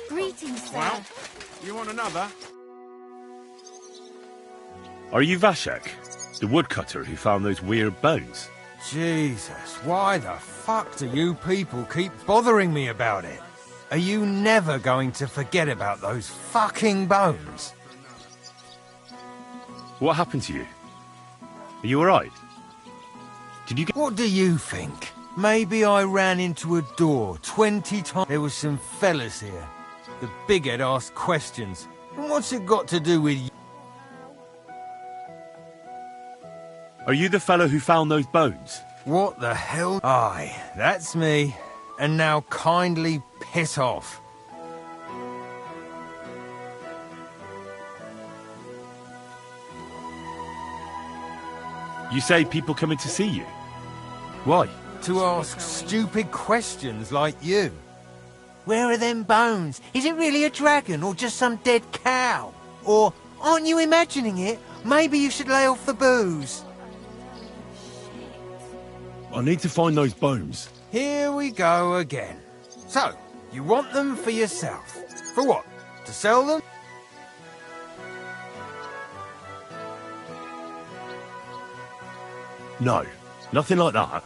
Greetings, sir. Well, you want another? Are you Vashek, the woodcutter who found those weird bones? Jesus, why the fuck do you people keep bothering me about it? Are you never going to forget about those fucking bones? What happened to you? Are you alright? Did you get... What do you think? Maybe I ran into a door 20 times. There was some fellas here. The big head asked questions. And what's it got to do with you? Are you the fellow who found those bones? What the hell? Aye, that's me. And now kindly piss off. You say people coming to see you? Why? to ask stupid questions like you. Where are them bones? Is it really a dragon or just some dead cow? Or, aren't you imagining it? Maybe you should lay off the booze. I need to find those bones. Here we go again. So, you want them for yourself. For what? To sell them? No, nothing like that.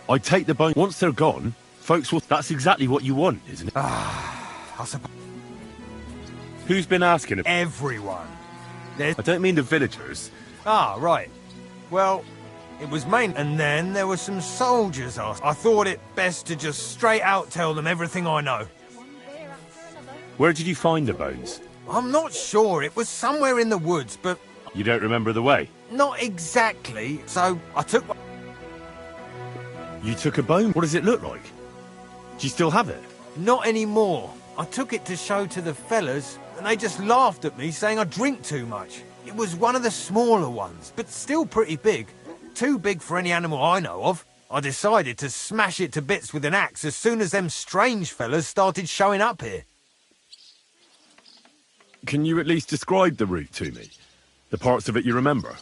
I take the bones. Once they're gone, folks will... That's exactly what you want, isn't it? I suppose. Who's been asking? Everyone. I don't mean the villagers. Ah, right. Well, it was main... And then there were some soldiers asked. I thought it best to just straight out tell them everything I know. Where did you find the bones? I'm not sure. It was somewhere in the woods, but... You don't remember the way? Not exactly. So, I took... You took a bone? What does it look like? Do you still have it? Not anymore. I took it to show to the fellas, and they just laughed at me, saying I drink too much. It was one of the smaller ones, but still pretty big. Too big for any animal I know of. I decided to smash it to bits with an axe as soon as them strange fellas started showing up here. Can you at least describe the route to me? The parts of it you remember?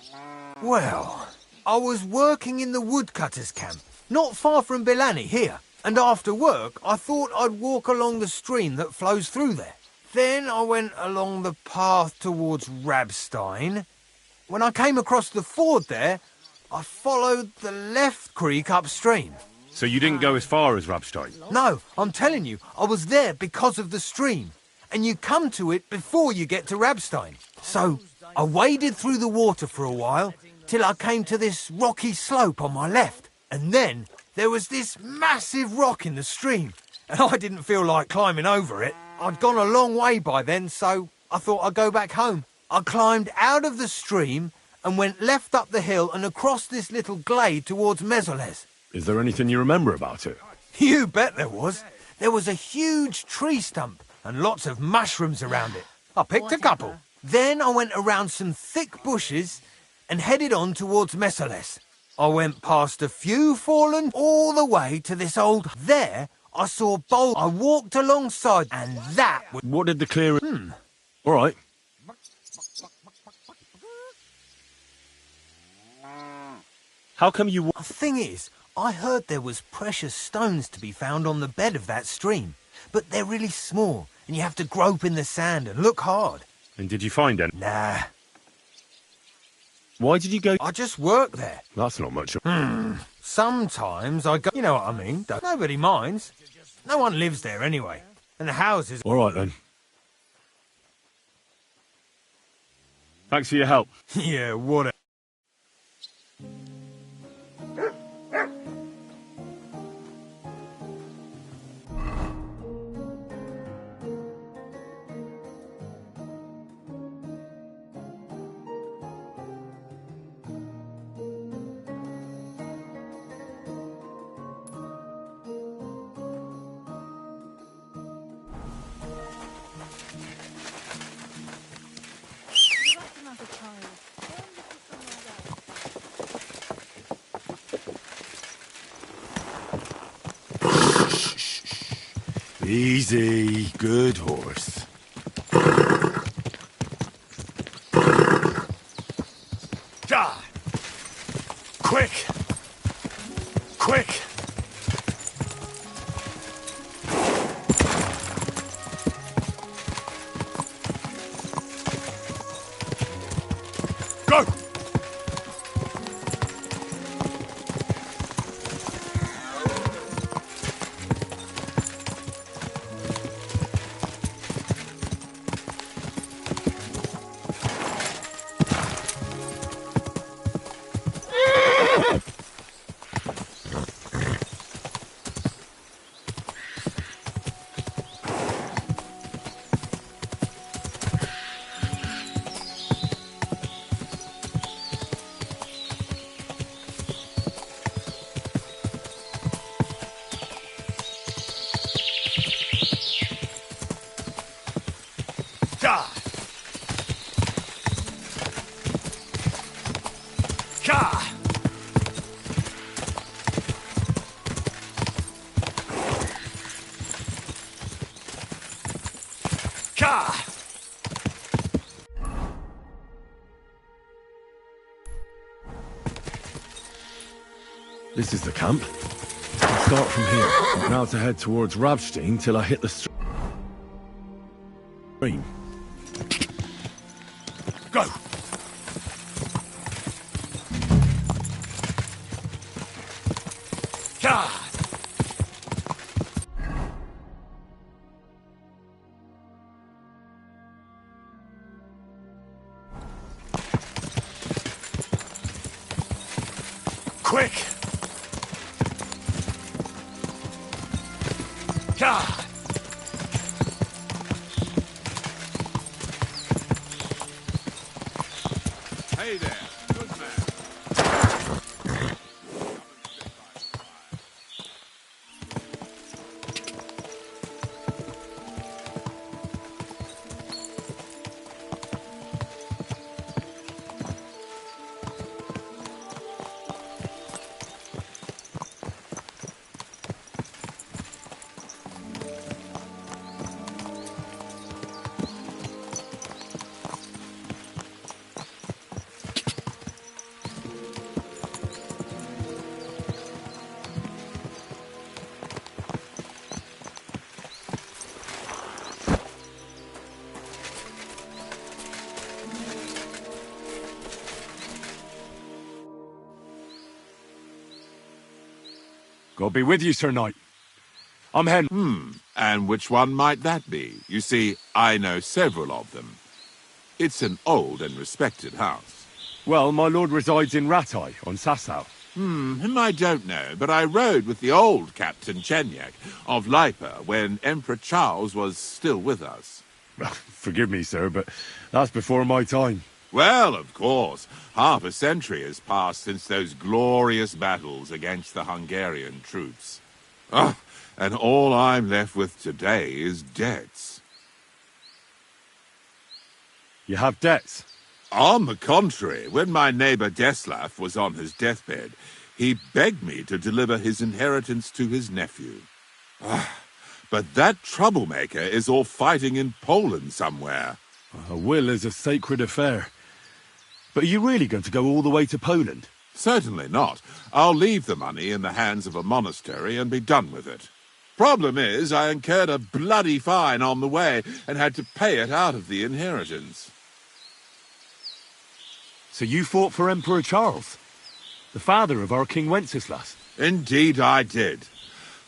Well, I was working in the woodcutters' camp, not far from Bilani here, and after work I thought I'd walk along the stream that flows through there. Then I went along the path towards Rabstein. When I came across the ford there, I followed the left creek upstream. So you didn't go as far as Rabstein? No, I'm telling you, I was there because of the stream. And you come to it before you get to Rabstein. So I waded through the water for a while till I came to this rocky slope on my left. And then there was this massive rock in the stream. And I didn't feel like climbing over it. I'd gone a long way by then, so I thought I'd go back home. I climbed out of the stream and went left up the hill and across this little glade towards Mezoles. Is there anything you remember about it? You bet there was. There was a huge tree stump and lots of mushrooms around it. I picked a couple. Then I went around some thick bushes and headed on towards Mezoles. I went past a few fallen all the way to this old... There, I saw bowl. I walked alongside, and that was... What did the clearing... All right. How come you... The thing is, I heard there was precious stones to be found on the bed of that stream. But they're really small, and you have to grope in the sand and look hard. And did you find any? Nah. Why did you go... I just work there. That's not much. Sometimes I go... You know what I mean? Nobody minds. No one lives there anyway. And the houses... All right, then. Thanks for your help. Yeah, whatever. Easy, good horse. Ja! Quick! Quick! Go! This is the camp. I'll start from here. Now to head towards Rabstein till I hit the stream. Go! Quick! Hey there, good man. God be with you, Sir Knight. I'm Hen. And which one might that be? You see, I know several of them. It's an old and respected house. Well, my lord resides in Ratai, on Sasau. Him I don't know, but I rode with the old Captain Chenyak of Lipa when Emperor Charles was still with us. Forgive me, sir, but that's before my time. Well, of course. Half a century has passed since those glorious battles against the Hungarian troops. And all I'm left with today is debts. You have debts? On the contrary, when my neighbor Deslav was on his deathbed, he begged me to deliver his inheritance to his nephew. But that troublemaker is all fighting in Poland somewhere. A will is a sacred affair. But are you really going to go all the way to Poland? Certainly not. I'll leave the money in the hands of a monastery and be done with it. Problem is, I incurred a bloody fine on the way and had to pay it out of the inheritance. So you fought for Emperor Charles, the father of our King Wenceslas? Indeed I did.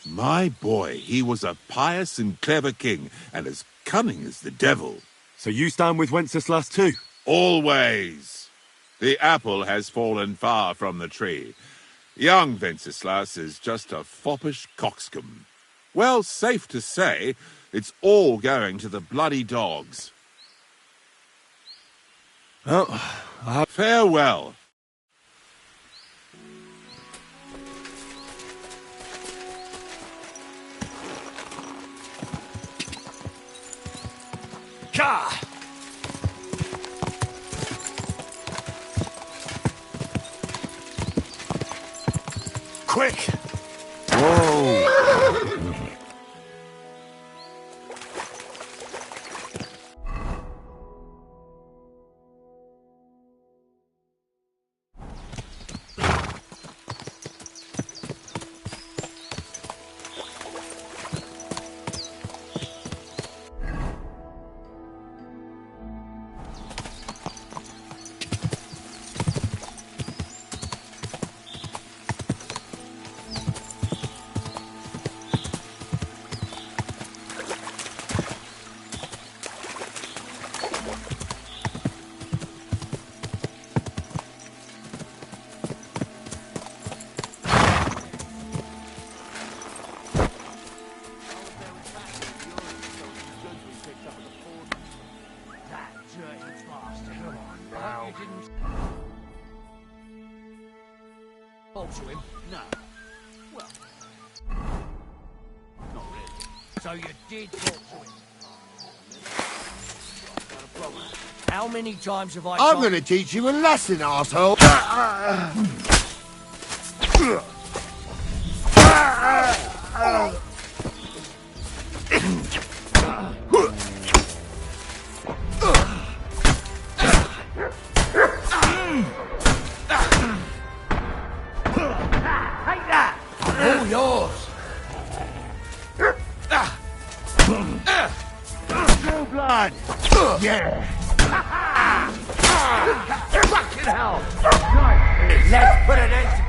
My boy, he was a pious and clever king, and as cunning as the devil. So you stand with Wenceslas too? Always. The apple has fallen far from the tree. Young Wenceslas is just a foppish coxcomb. Well, safe to say, it's all going to the bloody dogs. Farewell. Quick! Whoa! To him? No. Well, not really. So you did talk to him? How many times have I I'm gonna teach you a lesson, arsehole! All yours. True blood. Yeah. Fucking hell. Nice. Let's put an end to...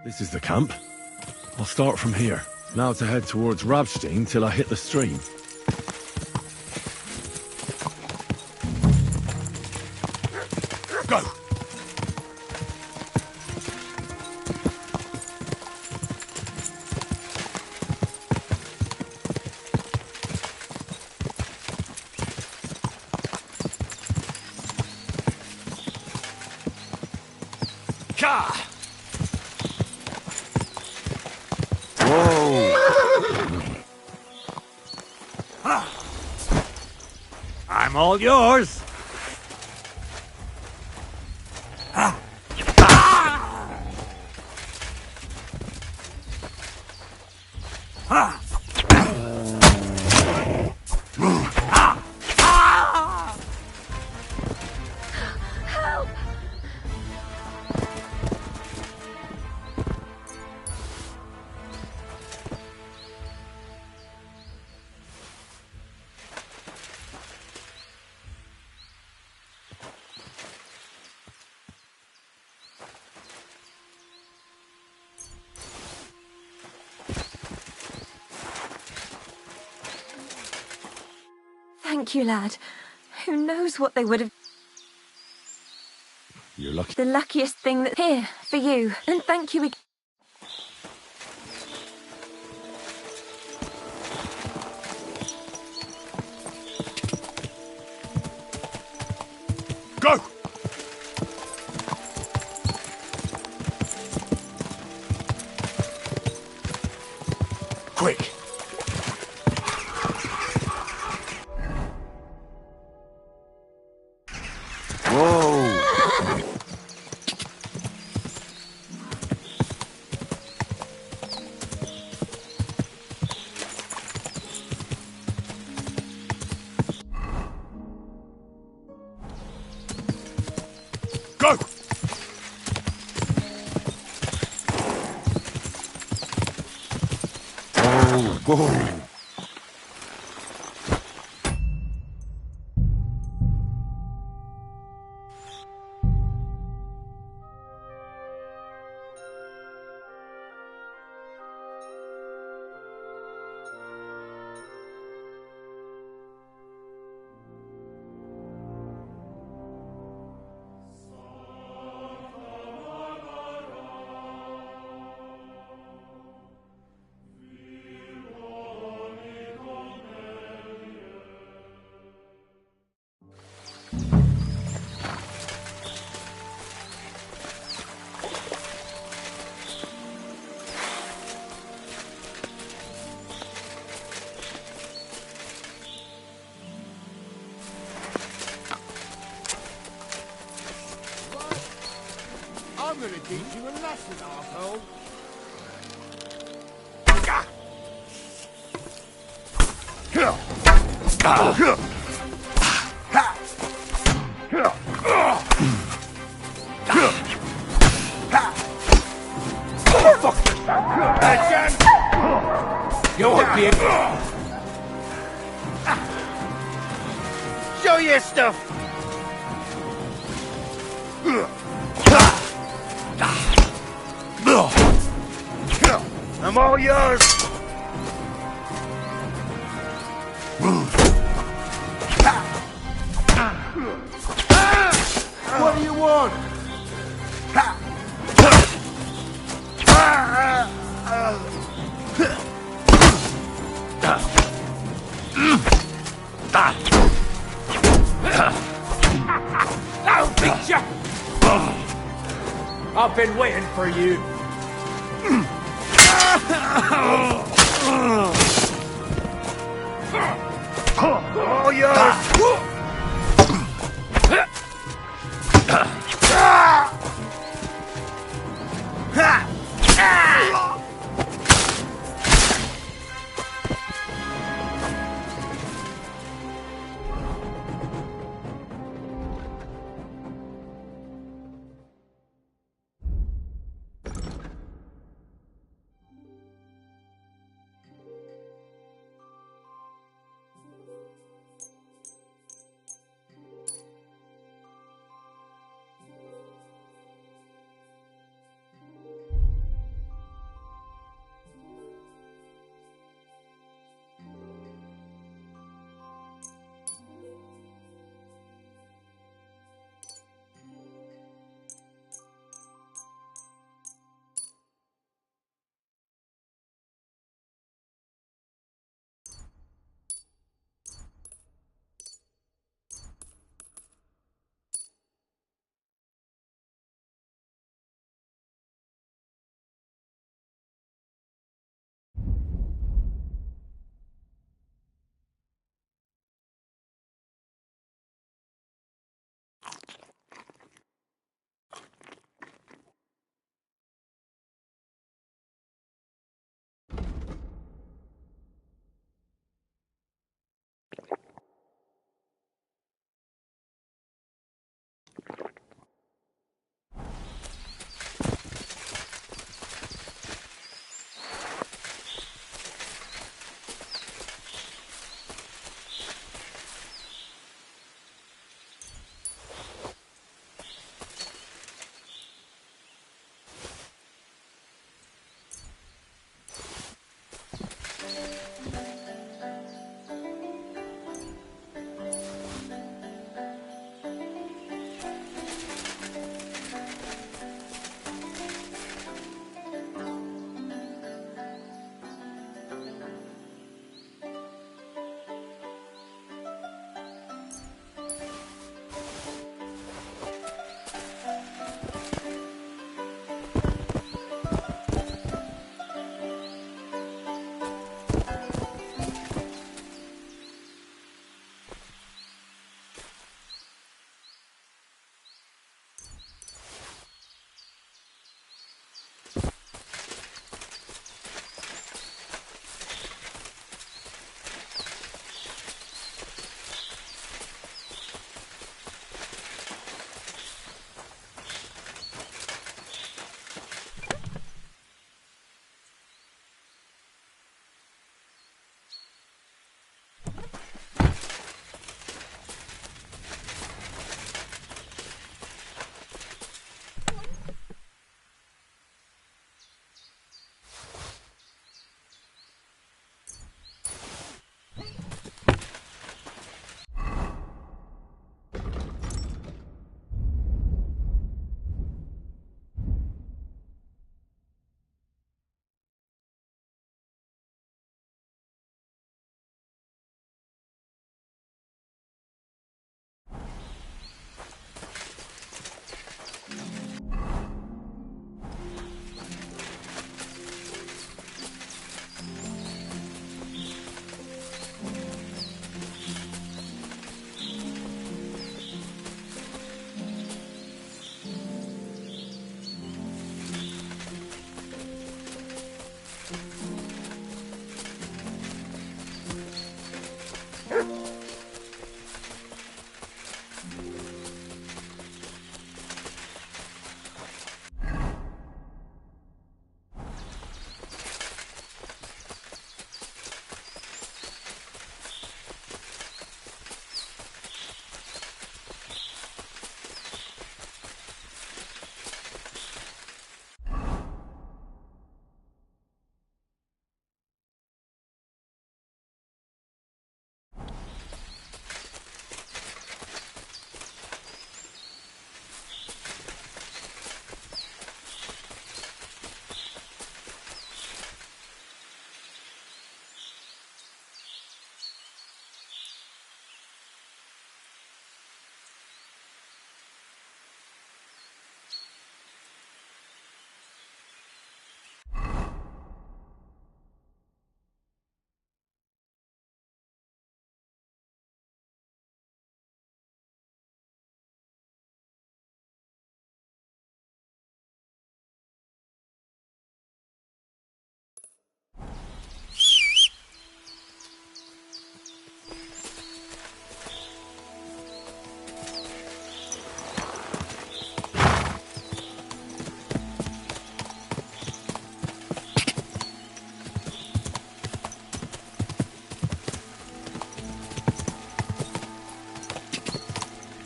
This is the camp. I'll start from here. Now to head towards Rabstein till I hit the stream. Go! Ka! I'm all yours. Help! Thank you, lad. Who knows what they would have... You're lucky. The luckiest thing that's here, for you. And thank you again. Go! Quick. Go! Oh, go! I'm gonna teach you a lesson, arsehole. You won't be able... Show your stuff! I'm all yours! What do you want? I'll beat you! I've been waiting for you.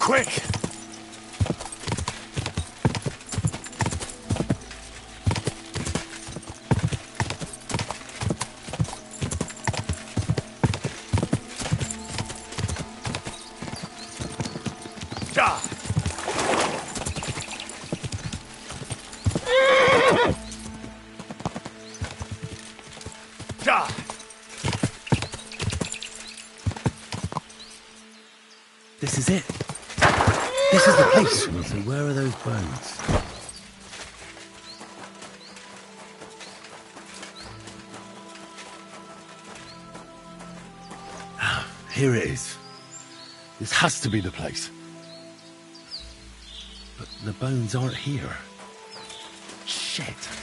Quick! Die! Die! This is it. This is the place. So where are those bones? Here it is. This has to be the place. But the bones aren't here. Shit.